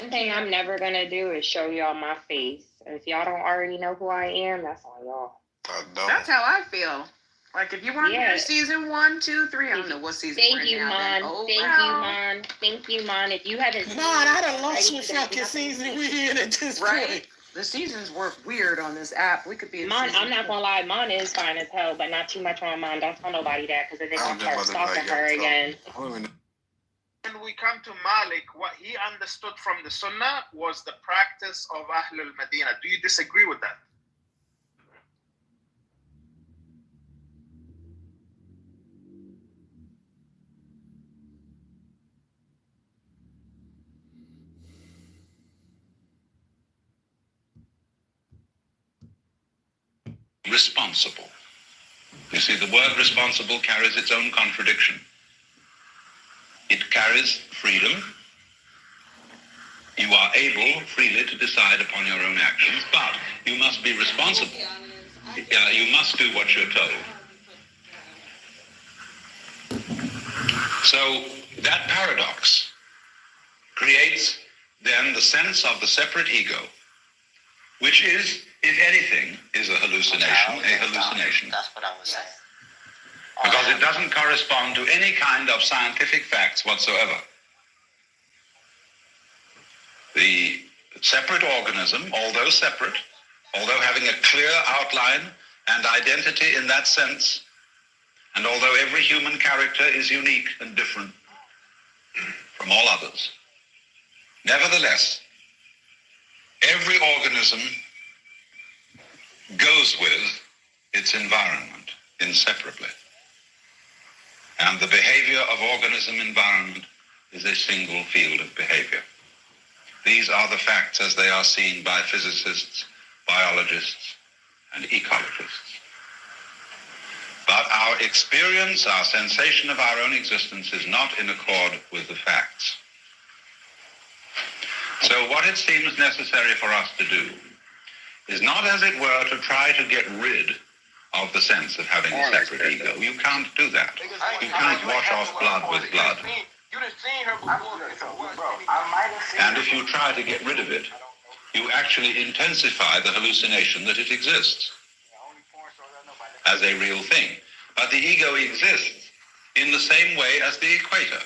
One thing I'm never going to do is show y'all my face. If y'all don't already know who I am, that's on y'all. That's how I feel. Like, if you want to hear season 1, 2, 3, I don't know what season we're in now. Thank you, Mon. If you haven't seen I done lost your fucking season we in at this point. The seasons work weird on this app. We could be in Mon, I'm not going to lie. Mon is fine as hell, but not too much on Mon. Don't tell nobody that, because they're going to start stalking her again. When we come to Malik, what he understood from the Sunnah was the practice of Ahlul Medina. Do you disagree with that? Responsible. You see, the word responsible carries its own contradiction. It carries freedom. You are able freely to decide upon your own actions, but you must be responsible. You must do what you're told. So that paradox creates then the sense of the separate ego, which is, if anything, is a hallucination. That's what I was saying. Because it doesn't correspond to any kind of scientific facts whatsoever. The separate organism, although separate, although having a clear outline and identity in that sense, and although every human character is unique and different from all others, nevertheless, every organism goes with its environment inseparably. And the behavior of organism-environment is a single field of behavior. These are the facts as they are seen by physicists, biologists, and ecologists. But our experience, our sensation of our own existence is not in accord with the facts. So what it seems necessary for us to do is not, as it were, to try to get rid of the sense of having a separate ego. You can't do that. You can't wash off blood with blood. And if you try to get rid of it, you actually intensify the hallucination that it exists as a real thing. But the ego exists in the same way as the equator.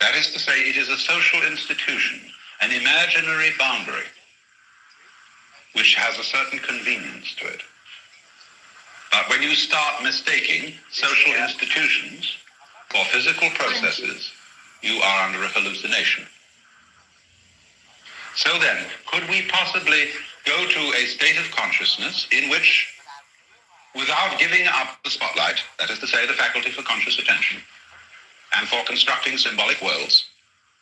That is to say, it is a social institution, an imaginary boundary, which has a certain convenience to it. But when you start mistaking social institutions for physical processes, you are under a hallucination. So then, could we possibly go to a state of consciousness in which, without giving up the spotlight, that is to say, the faculty for conscious attention, and for constructing symbolic worlds,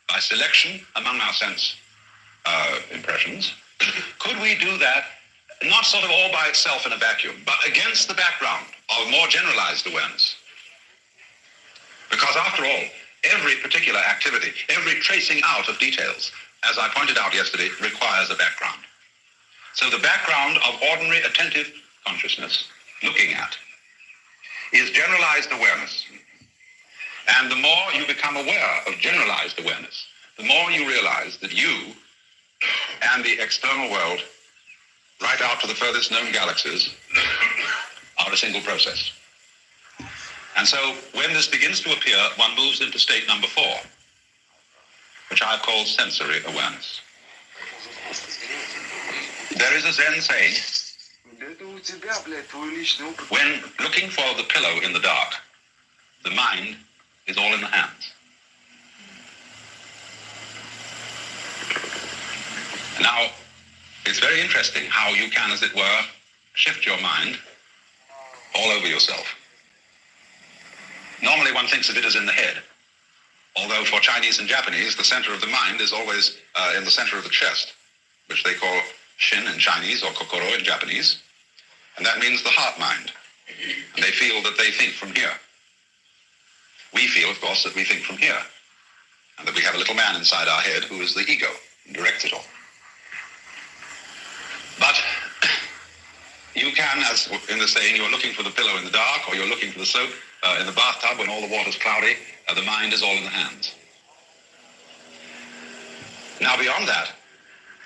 by selection among our sense impressions, could we do that not sort of all by itself in a vacuum, but against the background of more generalized awareness? Because after all, every particular activity, every tracing out of details, as I pointed out yesterday, requires a background. So the background of ordinary attentive consciousness, looking at, is generalized awareness. And the more you become aware of generalized awareness, the more you realize that you and the external world, right out to the furthest known galaxies, are a single process. And so when this begins to appear, one moves into state number 4, which I've called sensory awareness. There is a Zen saying, when looking for the pillow in the dark, the mind is all in the hands. Now, it's very interesting how you can, as it were, shift your mind all over yourself. Normally one thinks of it as in the head, although for Chinese and Japanese, the center of the mind is always in the center of the chest, which they call shin in Chinese or kokoro in Japanese, and that means the heart mind. And they feel that they think from here. We feel, of course, that we think from here, and that we have a little man inside our head who is the ego and directs it all. But you can, as in the saying, you're looking for the pillow in the dark, or you're looking for the soap in the bathtub when all the water's cloudy, the mind is all in the hands. Now, beyond that,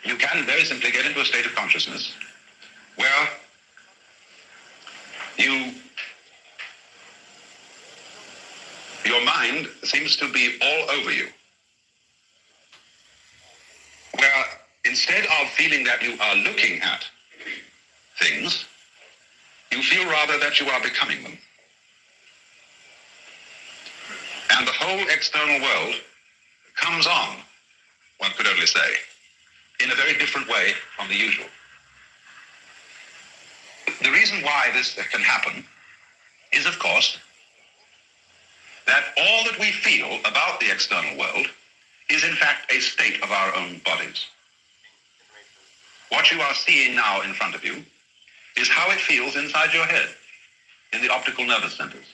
you can very simply get into a state of consciousness where your mind seems to be all over you. Where instead of feeling that you are looking at things, you feel rather that you are becoming them. And the whole external world comes on, one could only say, in a very different way from the usual. The reason why this can happen is, of course, that all that we feel about the external world is in fact a state of our own bodies. What you are seeing now in front of you is how it feels inside your head, in the optical nervous centers.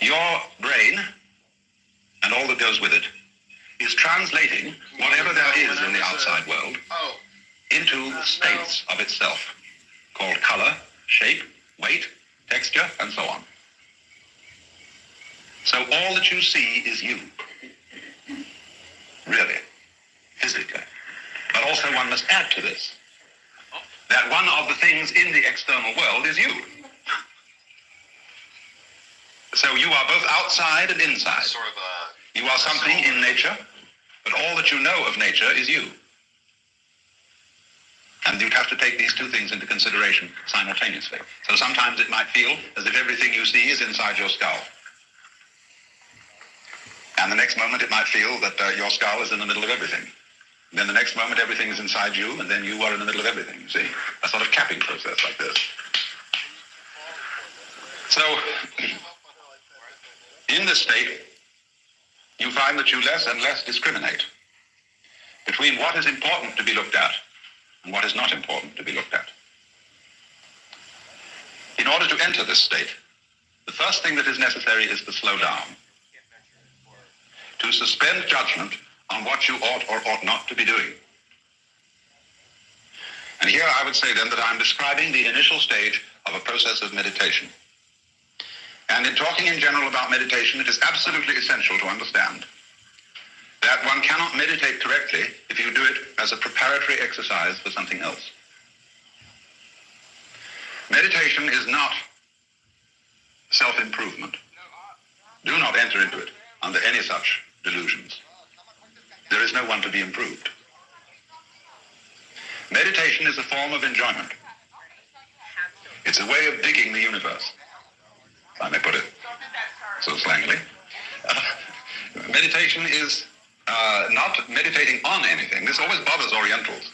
Your brain, and all that goes with it, is translating whatever there is in the outside world into states of itself, called color, shape, weight, texture, and so on. So all that you see is you, really, physically. But also one must add to this, that one of the things in the external world is you. So you are both outside and inside. You are something in nature, but all that you know of nature is you. And you'd have to take these two things into consideration simultaneously. So sometimes it might feel as if everything you see is inside your skull. And the next moment it might feel that your skull is in the middle of everything. Then the next moment everything is inside you, and then you are in the middle of everything, you see? A sort of capping process like this. So, in this state, you find that you less and less discriminate between what is important to be looked at and what is not important to be looked at. In order to enter this state, the first thing that is necessary is to slow down, to suspend judgment on what you ought or ought not to be doing. And here I would say then that I'm describing the initial stage of a process of meditation. And in talking in general about meditation, it is absolutely essential to understand that one cannot meditate correctly if you do it as a preparatory exercise for something else. Meditation is not self-improvement. Do not enter into it under any such delusions. There is no one to be improved. Meditation is a form of enjoyment. It's a way of digging the universe, if I may put it so slangily. Meditation is not meditating on anything. This always bothers Orientals.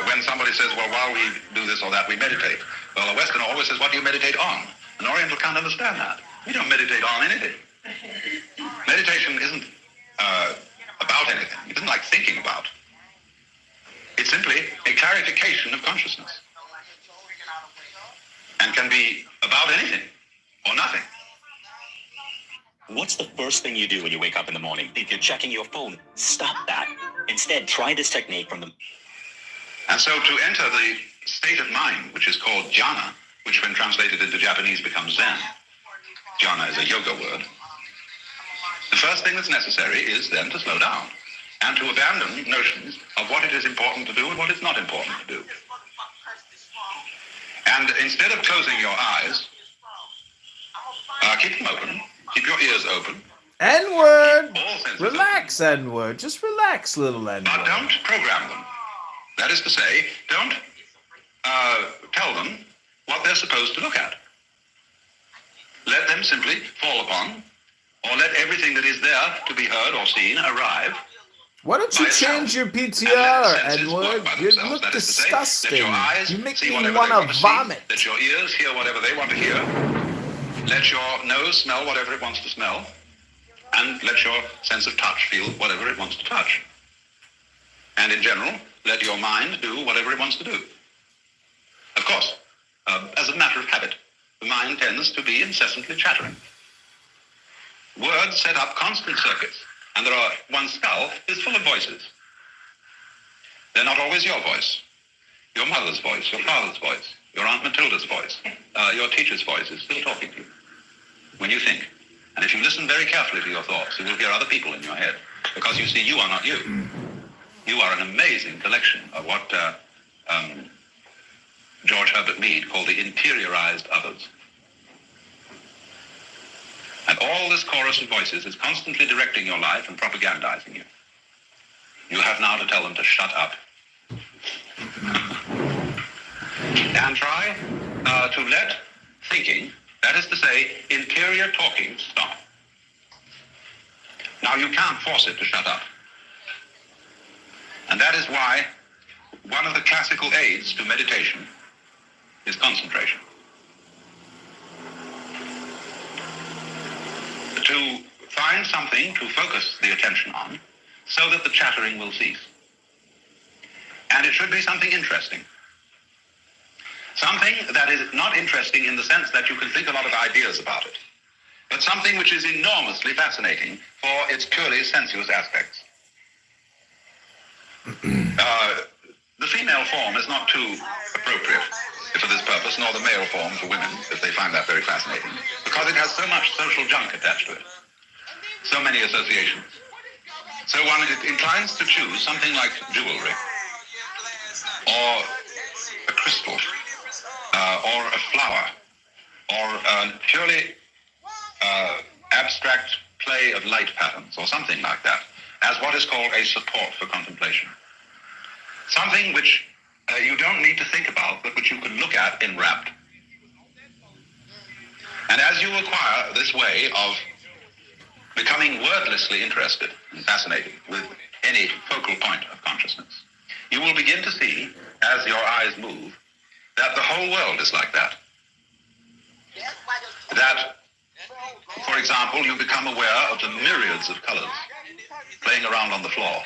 When somebody says, well, while we do this or that, we meditate. Well, a Westerner always says, what do you meditate on? An Oriental can't understand that. We don't meditate on anything. Meditation isn't about anything. It isn't like thinking about. It's simply a clarification of consciousness. And can be about anything or nothing. What's the first thing you do when you wake up in the morning? If you're checking your phone, stop that. Instead, try this technique from the... And so to enter the state of mind, which is called jhana, which when translated into Japanese becomes Zen. Jhana is a yoga word. The first thing that's necessary is then to slow down and to abandon notions of what it is important to do and what it's not important to do. And instead of closing your eyes, keep them open, keep your ears open. N-word! Relax, N-word. Just relax, little N-word. But don't program them. That is to say, don't tell them what they're supposed to look at. Let them simply fall upon, or let everything that is there to be heard or seen arrive. Why don't you change your PTR, N-word? You look disgusting. You make me want to vomit. Let your ears hear whatever they want to hear. Let your nose smell whatever it wants to smell. And let your sense of touch feel whatever it wants to touch. And in general, let your mind do whatever it wants to do. Of course, as a matter of habit, the mind tends to be incessantly chattering. Words set up constant circuits, and one's skull is full of voices. They're not always your voice. Your mother's voice, your father's voice, your Aunt Matilda's voice, your teacher's voice is still talking to you when you think. And if you listen very carefully to your thoughts, you will hear other people in your head. Because you see, you are not you. You are an amazing collection of what George Herbert Mead called the interiorized others. And all this chorus of voices is constantly directing your life and propagandizing you. You have now to tell them to shut up. And try to let thinking, that is to say, interior talking, stop. Now, you can't force it to shut up. And that is why one of the classical aids to meditation is concentration. To find something to focus the attention on so that the chattering will cease. And it should be something interesting. Something that is not interesting in the sense that you can think a lot of ideas about it, but something which is enormously fascinating for its purely sensuous aspects. The female form is not too appropriate for this purpose, nor the male form for women, if they find that very fascinating, because it has so much social junk attached to it, so many associations. So one inclines to choose something like jewelry, or a crystal, or a flower, or a purely abstract play of light patterns, or something like that, as what is called a support for contemplation. Something which you don't need to think about, but which you can look at enwrapped. And as you acquire this way of becoming wordlessly interested and fascinated with any focal point of consciousness, you will begin to see, as your eyes move, that the whole world is like that. That, for example, you become aware of the myriads of colors playing around on the floor.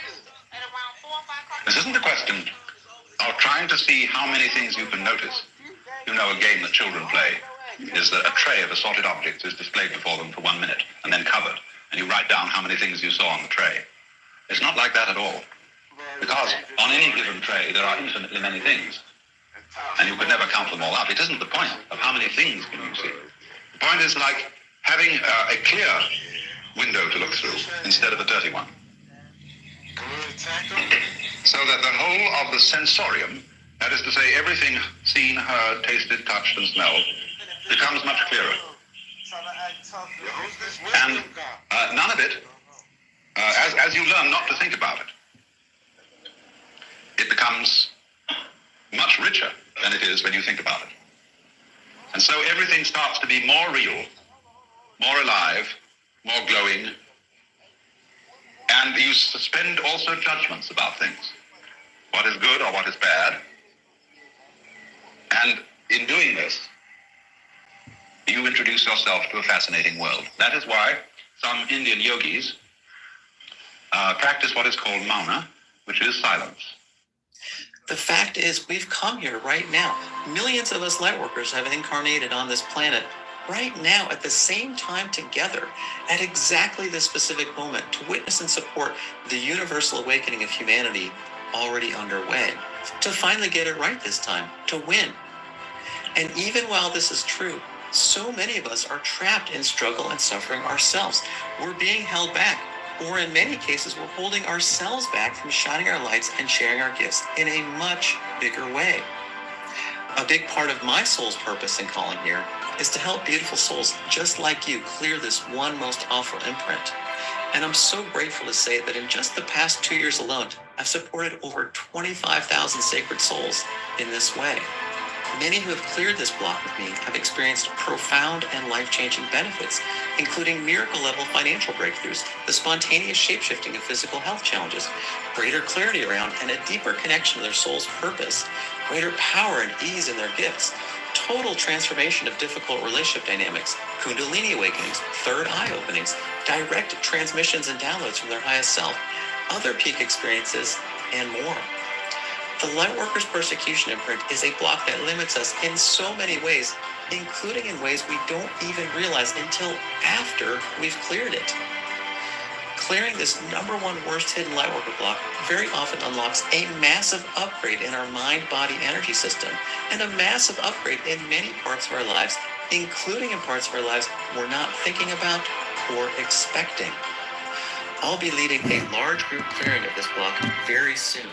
This isn't a question of trying to see how many things you can notice. You know, a game that children play is that a tray of assorted objects is displayed before them for 1 minute and then covered, and you write down how many things you saw on the tray. It's not like that at all, because on any given tray there are infinitely many things, and you could never count them all up. It isn't the point of how many things can you see. The point is like having a clear window to look through instead of a dirty one. So that the whole of the sensorium, that is to say everything seen, heard, tasted, touched, and smelled, becomes much clearer. And none of it, as you learn not to think about it, it becomes much richer than it is when you think about it. And so everything starts to be more real, more alive, more glowing, and you suspend also judgments about things, what is good or what is bad. And in doing this, you introduce yourself to a fascinating world. That is why some Indian yogis practice what is called mauna, which is silence. The fact is, we've come here right now. Millions of us light workers have incarnated on this planet right now at the same time together at exactly this specific moment to witness and support the universal awakening of humanity already underway, to finally get it right this time, to win. And even while this is true, so many of us are trapped in struggle and suffering ourselves. We're being held back, or in many cases, we're holding ourselves back from shining our lights and sharing our gifts in a much bigger way. A big part of my soul's purpose and calling here is to help beautiful souls just like you clear this one most awful imprint. And I'm so grateful to say that in just the past 2 years alone, I've supported over 25,000 sacred souls in this way. Many who have cleared this block with me have experienced profound and life-changing benefits, including miracle-level financial breakthroughs, the spontaneous shape-shifting of physical health challenges, greater clarity around and a deeper connection to their soul's purpose, greater power and ease in their gifts, total transformation of difficult relationship dynamics, kundalini awakenings, third eye openings, direct transmissions and downloads from their highest self, other peak experiences, and more. The Lightworkers Persecution Imprint is a block that limits us in so many ways, including in ways we don't even realize until after we've cleared it. Clearing this number one worst hidden Lightworker block very often unlocks a massive upgrade in our mind-body energy system and a massive upgrade in many parts of our lives, including in parts of our lives we're not thinking about or expecting. I'll be leading a large group clearing of this block very soon.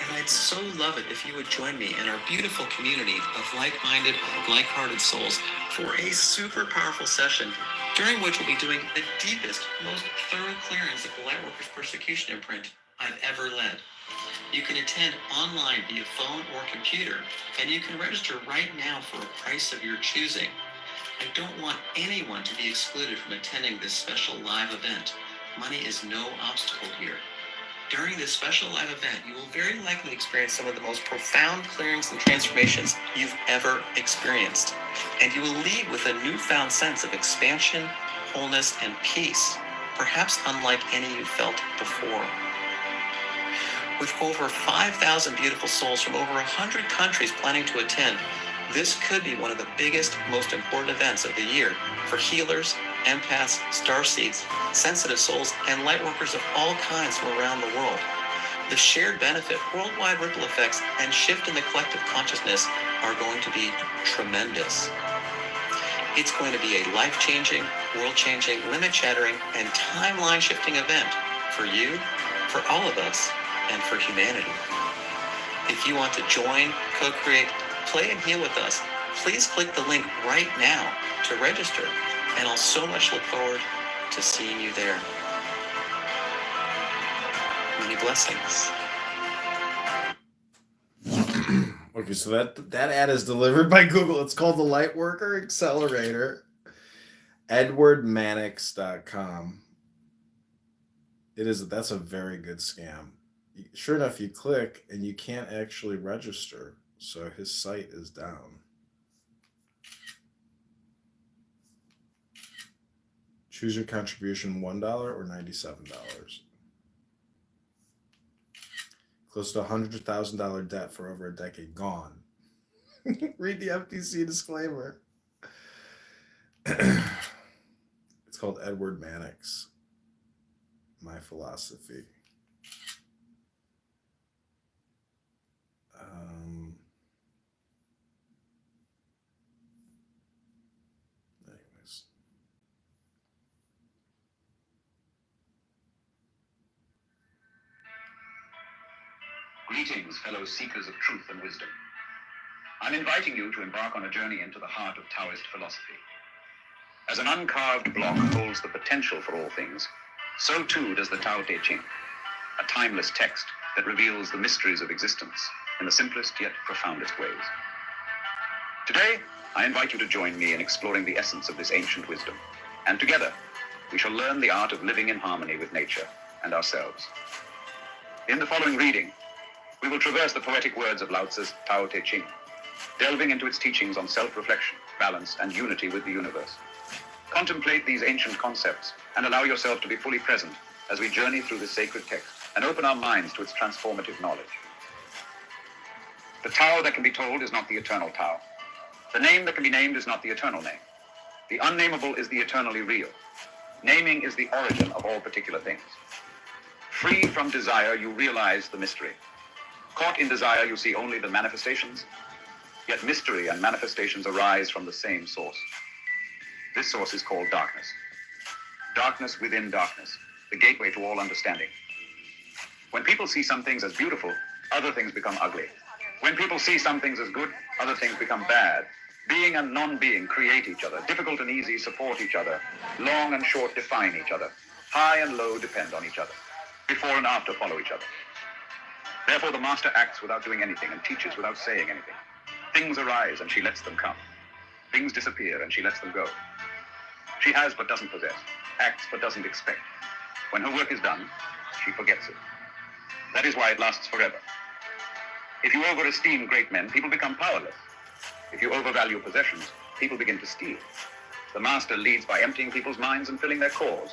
And I'd so love it if you would join me in our beautiful community of like-minded, like-hearted souls for a super powerful session during which we'll be doing the deepest, most thorough clearance of the Lightworkers Persecution Imprint I've ever led. You can attend online via phone or computer, and you can register right now for a price of your choosing. I don't want anyone to be excluded from attending this special live event. Money is no obstacle here. During this special live event, you will very likely experience some of the most profound clearings and transformations you've ever experienced. And you will leave with a newfound sense of expansion, wholeness, and peace, perhaps unlike any you felt before. With over 5,000 beautiful souls from over 100 countries planning to attend, this could be one of the biggest, most important events of the year for healers, empaths, starseeds, sensitive souls, and lightworkers of all kinds from around the world. The shared benefit, worldwide ripple effects, and shift in the collective consciousness are going to be tremendous. It's going to be a life-changing, world-changing, limit-shattering, and timeline-shifting event for you, for all of us, and for humanity. If you want to join, co-create, play, and heal with us, please click the link right now to register, and I'll so much look forward to seeing you there. Many blessings. Okay, so that ad is delivered by Google. It's called the Lightworker Accelerator. EdwardMannix.com. That's a very good scam. Sure enough, you click and you can't actually register. So his site is down. Choose your contribution, $1 or $97. Close to $100,000 debt for over a decade. Gone. Read the FTC disclaimer. It's called Edward Mannix. My philosophy. Anyways. Greetings, fellow seekers of truth and wisdom. I'm inviting you to embark on a journey into the heart of Taoist philosophy. As an uncarved block holds the potential for all things, so too does the Tao Te Ching, a timeless text that reveals the mysteries of existence in the simplest yet profoundest ways. Today, I invite you to join me in exploring the essence of this ancient wisdom, and together, we shall learn the art of living in harmony with nature and ourselves. In the following reading, we will traverse the poetic words of Lao Tzu's Tao Te Ching, delving into its teachings on self-reflection, balance, and unity with the universe. Contemplate these ancient concepts and allow yourself to be fully present as we journey through this sacred text and open our minds to its transformative knowledge. The Tao that can be told is not the eternal Tao. The name that can be named is not the eternal name. The unnameable is the eternally real. Naming is the origin of all particular things. Free from desire, you realize the mystery. Caught in desire, you see only the manifestations, yet mystery and manifestations arise from the same source. This source is called darkness. Darkness within darkness, the gateway to all understanding. When people see some things as beautiful, other things become ugly. When people see some things as good, other things become bad. Being and non-being create each other. Difficult and easy support each other. Long and short define each other. High and low depend on each other. Before and after follow each other. Therefore, the master acts without doing anything and teaches without saying anything. Things arise and she lets them come. Things disappear and she lets them go. She has but doesn't possess, acts but doesn't expect. When her work is done, she forgets it. That is why it lasts forever. If you overesteem great men, people become powerless. If you overvalue possessions, people begin to steal. The master leads by emptying people's minds and filling their cores,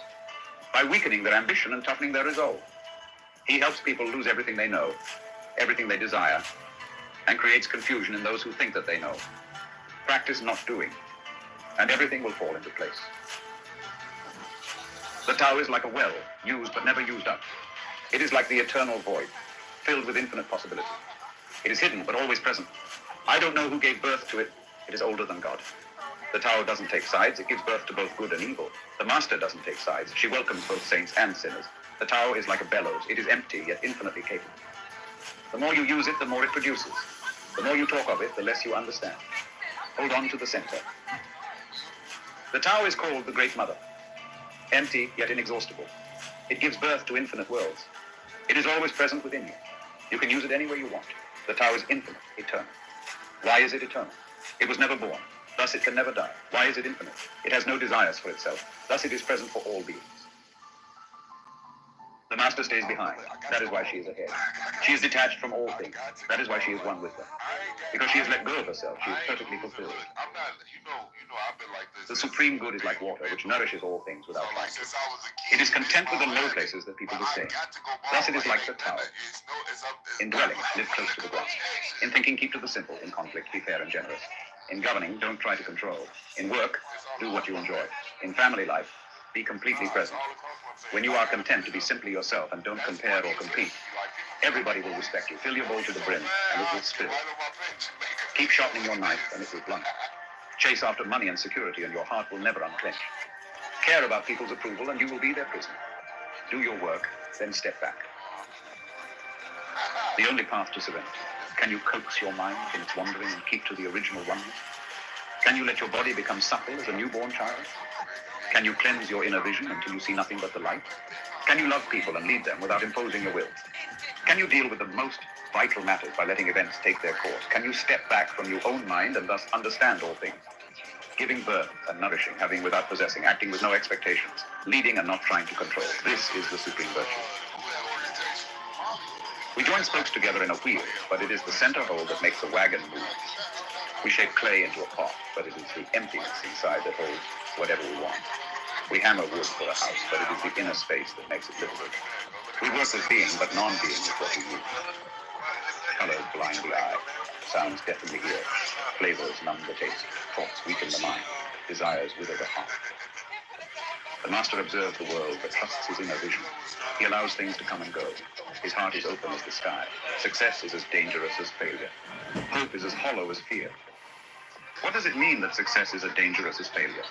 by weakening their ambition and toughening their resolve. He helps people lose everything they know, everything they desire, and creates confusion in those who think that they know. Practice not doing, and everything will fall into place. The Tao is like a well, used but never used up. It is like the eternal void, filled with infinite possibility. It is hidden but always present. I don't know who gave birth to it. It is older than God. The Tao doesn't take sides. It gives birth to both good and evil. The Master doesn't take sides. She welcomes both saints and sinners. The Tao is like a bellows. It is empty, yet infinitely capable. The more you use it, the more it produces. The more you talk of it, the less you understand. Hold on to the center. The Tao is called the Great Mother. Empty, yet inexhaustible. It gives birth to infinite worlds. It is always present within you. You can use it anywhere you want. The Tao is infinite, eternal. Why is it eternal? It was never born. Thus it can never die. Why is it infinite? It has no desires for itself. Thus it is present for all beings. The Master stays behind. That is why she is ahead. She is detached from all things. That is why she is one with them. Because she has let go of herself, she is perfectly fulfilled. The supreme good is like water, which nourishes all things without fight. It is content with the low places that people disdain. Thus it is like the Tao. In dwelling, live close to the ground. In thinking, keep to the simple. In conflict, be fair and generous. In governing, don't try to control. In work, do what you enjoy. In family life, be completely present. When you are content to be simply yourself and don't compare or compete, everybody will respect you. Fill your bowl to the brim, and it will spill. Keep sharpening your knife, and it will blunt. Chase after money and security, and your heart will never unclench. Care about people's approval, and you will be their prisoner. Do your work, then step back. The only path to serenity. Can you coax your mind from its wandering and keep to the original oneness? Can you let your body become supple as a newborn child? Can you cleanse your inner vision until you see nothing but the light? Can you love people and lead them without imposing your will? Can you deal with the most vital matters by letting events take their course? Can you step back from your own mind and thus understand all things? Giving birth and nourishing, having without possessing, acting with no expectations, leading and not trying to control. This is the supreme virtue. We join spokes together in a wheel, but it is the center hole that makes the wagon move. We shape clay into a pot, but it is the emptiness inside that holds whatever we want. We hammer wood for a house, but it is the inner space that makes it livable. We work with being, but non-being is what we use. Colors blind the eye, sounds deafen the ear, flavors numb the taste, thoughts weaken the mind, desires wither the heart. The Master observes the world, but trusts his inner vision. He allows things to come and go. His heart is open as the sky. Success is as dangerous as failure. Hope is as hollow as fear. What does it mean that success is as dangerous as failure?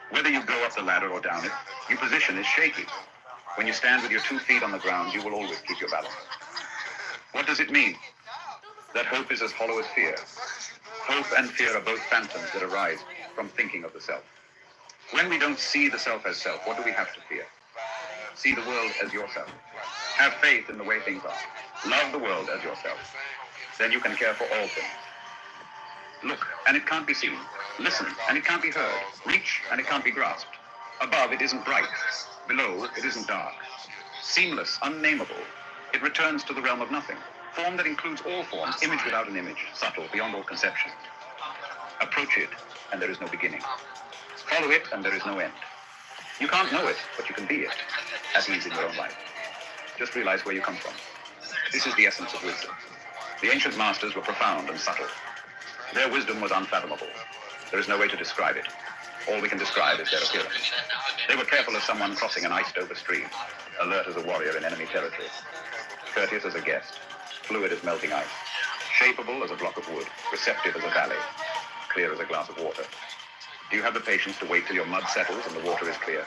Whether you go up the ladder or down it, your position is shaky. When you stand with your 2 feet on the ground, you will always keep your balance. What does it mean? That hope is as hollow as fear. Hope and fear are both phantoms that arise from thinking of the self. When we don't see the self as self, what do we have to fear? See the world as yourself. Have faith in the way things are. Love the world as yourself. Then you can care for all things. Look, and it can't be seen. Listen, and it can't be heard. Reach, and it can't be grasped. Above, it isn't bright. Below, it isn't dark. Seamless, unnameable, it returns to the realm of nothing. Form that includes all forms, image without an image, subtle, beyond all conception. Approach it, and there is no beginning. Follow it, and there is no end. You can't know it, but you can be it, at ease in your own life. Just realize where you come from. This is the essence of wisdom. The ancient masters were profound and subtle. Their wisdom was unfathomable. There is no way to describe it. All we can describe is their appearance. They were careful as someone crossing an iced-over stream, alert as a warrior in enemy territory, courteous as a guest, fluid as melting ice, shapeable as a block of wood, receptive as a valley, clear as a glass of water. Do you have the patience to wait till your mud settles and the water is clear?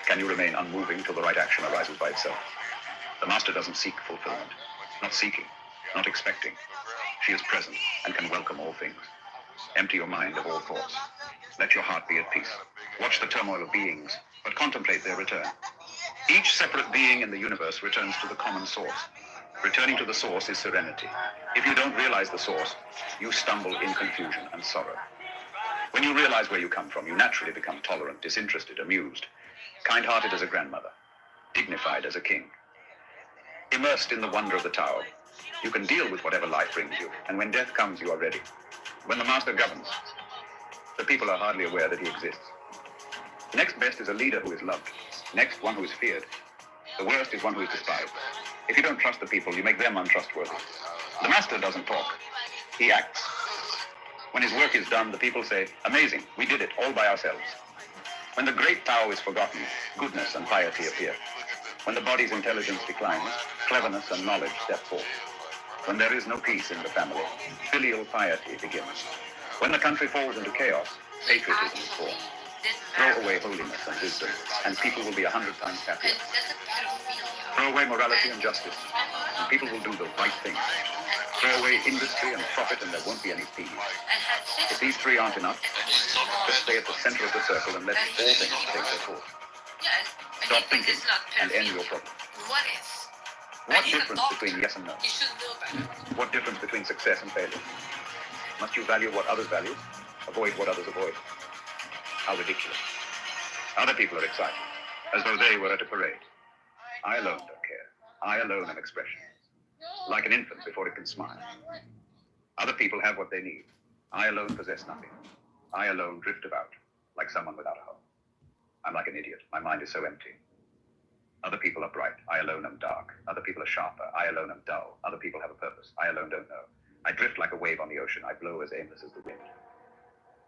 Can you remain unmoving till the right action arises by itself? The master doesn't seek fulfillment, not seeking, not expecting. She is present and can welcome all things. Empty your mind of all thoughts. Let your heart be at peace. Watch the turmoil of beings, but contemplate their return. Each separate being in the universe returns to the common source. Returning to the source is serenity. If you don't realize the source, you stumble in confusion and sorrow. When you realize where you come from, you naturally become tolerant, disinterested, amused, kind-hearted as a grandmother, dignified as a king. Immersed in the wonder of the Tao, you can deal with whatever life brings you, and when death comes, you are ready. When the master governs, the people are hardly aware that he exists. Next best is a leader who is loved. Next, one who is feared. The worst is one who is despised. If you don't trust the people, you make them untrustworthy. The master doesn't talk. He acts. When his work is done, the people say, "Amazing, we did it all by ourselves." When the great Tao is forgotten, goodness and piety appear. When the body's intelligence declines, cleverness and knowledge step forth. When there is no peace in the family, filial piety begins. When the country falls into chaos, patriotism is born. Throw away holiness and wisdom, and people will be 100 times happier. Throw away morality and justice, and people will do the right thing. Throw away industry and profit, and there won't be any peace. If these three aren't enough, just stay at the center of the circle and let all things take their course. Stop thinking and end your problem. What difference between yes and no? What difference between success and failure? Must you value what others value? Avoid what others avoid? How ridiculous. Other people are excited, as though they were at a parade. I alone don't care. I alone am expression. Like an infant before it can smile. Other people have what they need. I alone possess nothing. I alone drift about, like someone without a home. I'm like an idiot. My mind is so empty. Other people are bright. I alone am dark. Other people are sharper. I alone am dull. Other people have a purpose. I alone don't know. I drift like a wave on the ocean. I blow as aimless as the wind.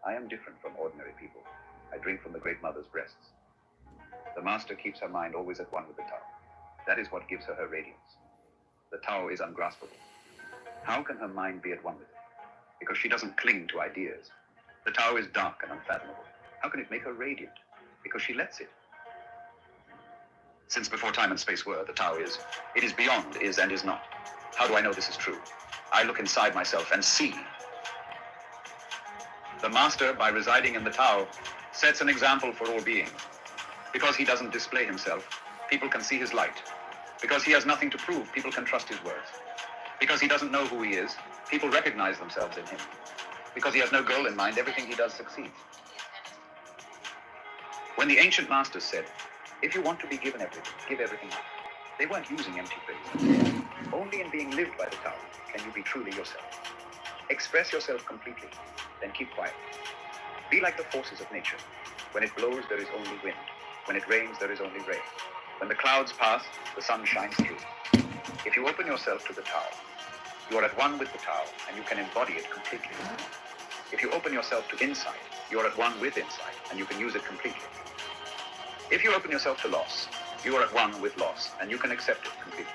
I am different from ordinary people. I drink from the great mother's breasts. The master keeps her mind always at one with the Tao. That is what gives her her radiance. The Tao is ungraspable. How can her mind be at one with it? Because she doesn't cling to ideas. The Tao is dark and unfathomable. How can it make her radiant? Because she lets it. Since before time and space were, the Tao is. It is beyond is and is not. How do I know this is true? I look inside myself and see. The master, by residing in the Tao, sets an example for all beings. Because he doesn't display himself, people can see his light. Because he has nothing to prove, people can trust his words. Because he doesn't know who he is, people recognize themselves in him. Because he has no goal in mind, everything he does succeeds. When the ancient masters said, "If you want to be given everything, give everything up," they weren't using empty phrases. Only in being lived by the Tao can you be truly yourself. Express yourself completely, then keep quiet. Be like the forces of nature. When it blows, there is only wind. When it rains, there is only rain. When the clouds pass, the sun shines through. If you open yourself to the Tao, you are at one with the Tao, and you can embody it completely. If you open yourself to insight, you are at one with insight, and you can use it completely. If you open yourself to loss, you are at one with loss, and you can accept it completely.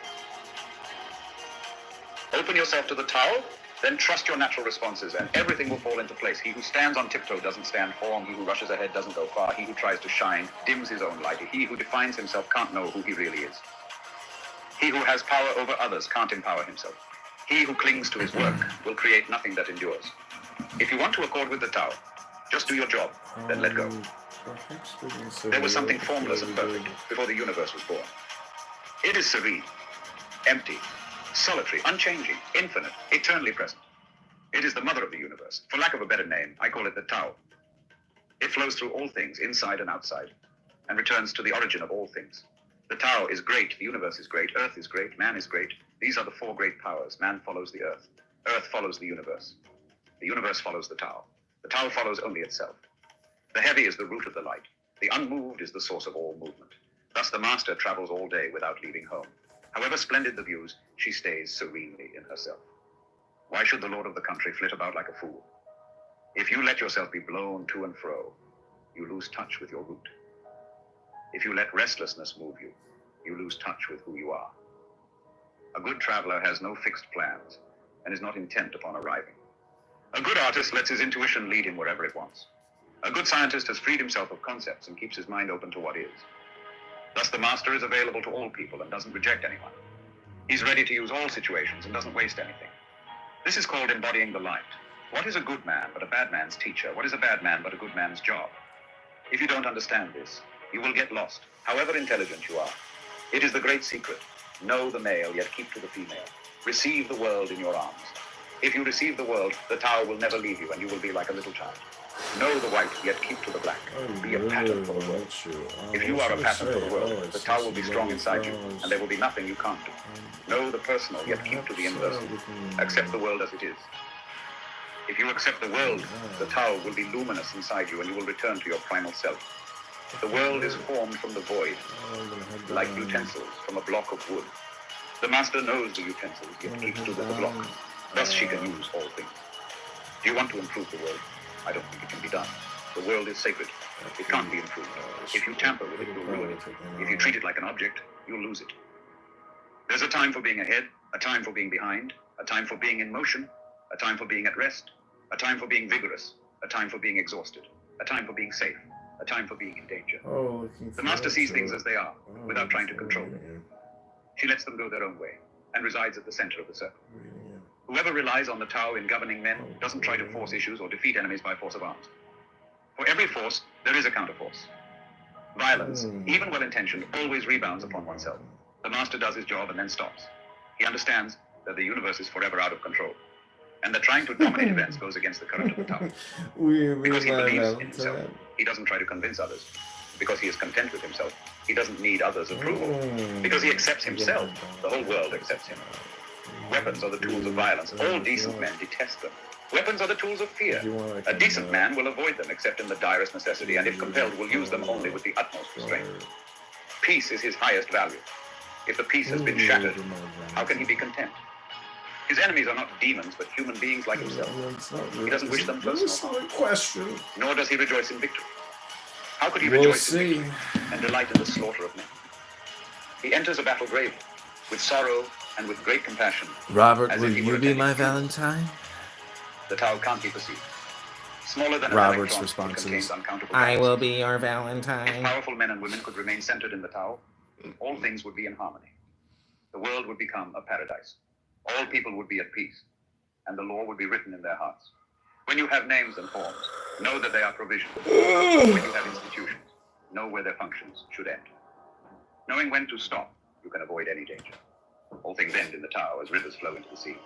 Open yourself to the Tao, then trust your natural responses, and everything will fall into place. He who stands on tiptoe doesn't stand firm. He who rushes ahead doesn't go far. He who tries to shine dims his own light. He who defines himself can't know who he really is. He who has power over others can't empower himself. He who clings to his work will create nothing that endures. If you want to accord with the Tao, just do your job, then let go. There was something formless and perfect before the universe was born. It is serene, empty, solitary, unchanging, infinite, eternally present. It is the mother of the universe. For lack of a better name, I call it the Tao. It flows through all things, inside and outside, and returns to the origin of all things. The Tao is great, the universe is great, earth is great, man is great. These are the four great powers. Man follows the earth. Earth follows the universe. The universe follows the Tao. The Tao follows only itself. The heavy is the root of the light. The unmoved is the source of all movement. Thus the master travels all day without leaving home. However splendid the views, she stays serenely in herself. Why should the lord of the country flit about like a fool? If you let yourself be blown to and fro, you lose touch with your root. If you let restlessness move you, you lose touch with who you are. A good traveler has no fixed plans and is not intent upon arriving. A good artist lets his intuition lead him wherever it wants. A good scientist has freed himself of concepts and keeps his mind open to what is. Thus, the master is available to all people and doesn't reject anyone. He's ready to use all situations and doesn't waste anything. This is called embodying the light. What is a good man but a bad man's teacher? What is a bad man but a good man's job? If you don't understand this, you will get lost, however intelligent you are. It is the great secret. Know the male, yet keep to the female. Receive the world in your arms. If you receive the world, the Tao will never leave you, and you will be like a little child. Know the white, yet keep to the black. Be a pattern for the world. If you are a pattern for the world, the Tao will be strong inside you, and there will be nothing you can't do. Know the personal, yet keep to the universal. Accept the world as it is. If you accept the world, the Tao will be luminous inside you, and you will return to your primal self. The world is formed from the void, like utensils from a block of wood. The master knows the utensils, yet keeps to the block. Thus she can use all things. Do you want to improve the world? I don't think it can be done. The world is sacred. It can't be improved. If you tamper with it, you'll ruin it. If you treat it like an object, you'll lose it. There's a time for being ahead, a time for being behind, a time for being in motion, a time for being at rest, a time for being vigorous, a time for being exhausted, a time for being safe, a time for being in danger. The master sees things as they are, without trying to control them. She lets them go their own way, and resides at the center of the circle. Whoever relies on the Tao in governing men doesn't try to force issues or defeat enemies by force of arms. For every force, there is a counterforce. Violence, even well-intentioned, always rebounds upon oneself. The master does his job and then stops. He understands that the universe is forever out of control, and that trying to dominate events goes against the current of the Tao. Because he believes in himself, he doesn't try to convince others. Because he is content with himself, he doesn't need others' approval. Because he accepts himself, the whole world accepts him. Weapons are the tools of violence. All decent men detest them. Weapons are the tools of fear. A decent man will avoid them except in the direst necessity, and if compelled, will use them only with the utmost restraint. Peace is his highest value. If the peace has been shattered, how can he be content? His enemies are not demons, but human beings like himself. He doesn't wish them personal harm, nor does he rejoice in victory. How could he rejoice in victory and delight in the slaughter of men? He enters a battle bravely, with sorrow and with great compassion. Robert, will you be my Valentine? The Tao can't be perceived. Smaller than Robert's an response electron, it is, contains uncountable I will galaxies. be your If Valentine. powerful men and women could remain centered in the Tao, all things would be in harmony. The world would become a paradise. All people would be at peace, and the law would be written in their hearts. When you have names and forms, know that they are provisional. When you have institutions, know where their functions should end. Knowing when to stop, you can avoid any danger. All things end in the Tao as rivers flow into the sea.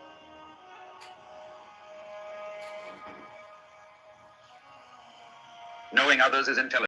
Knowing others is intelligence.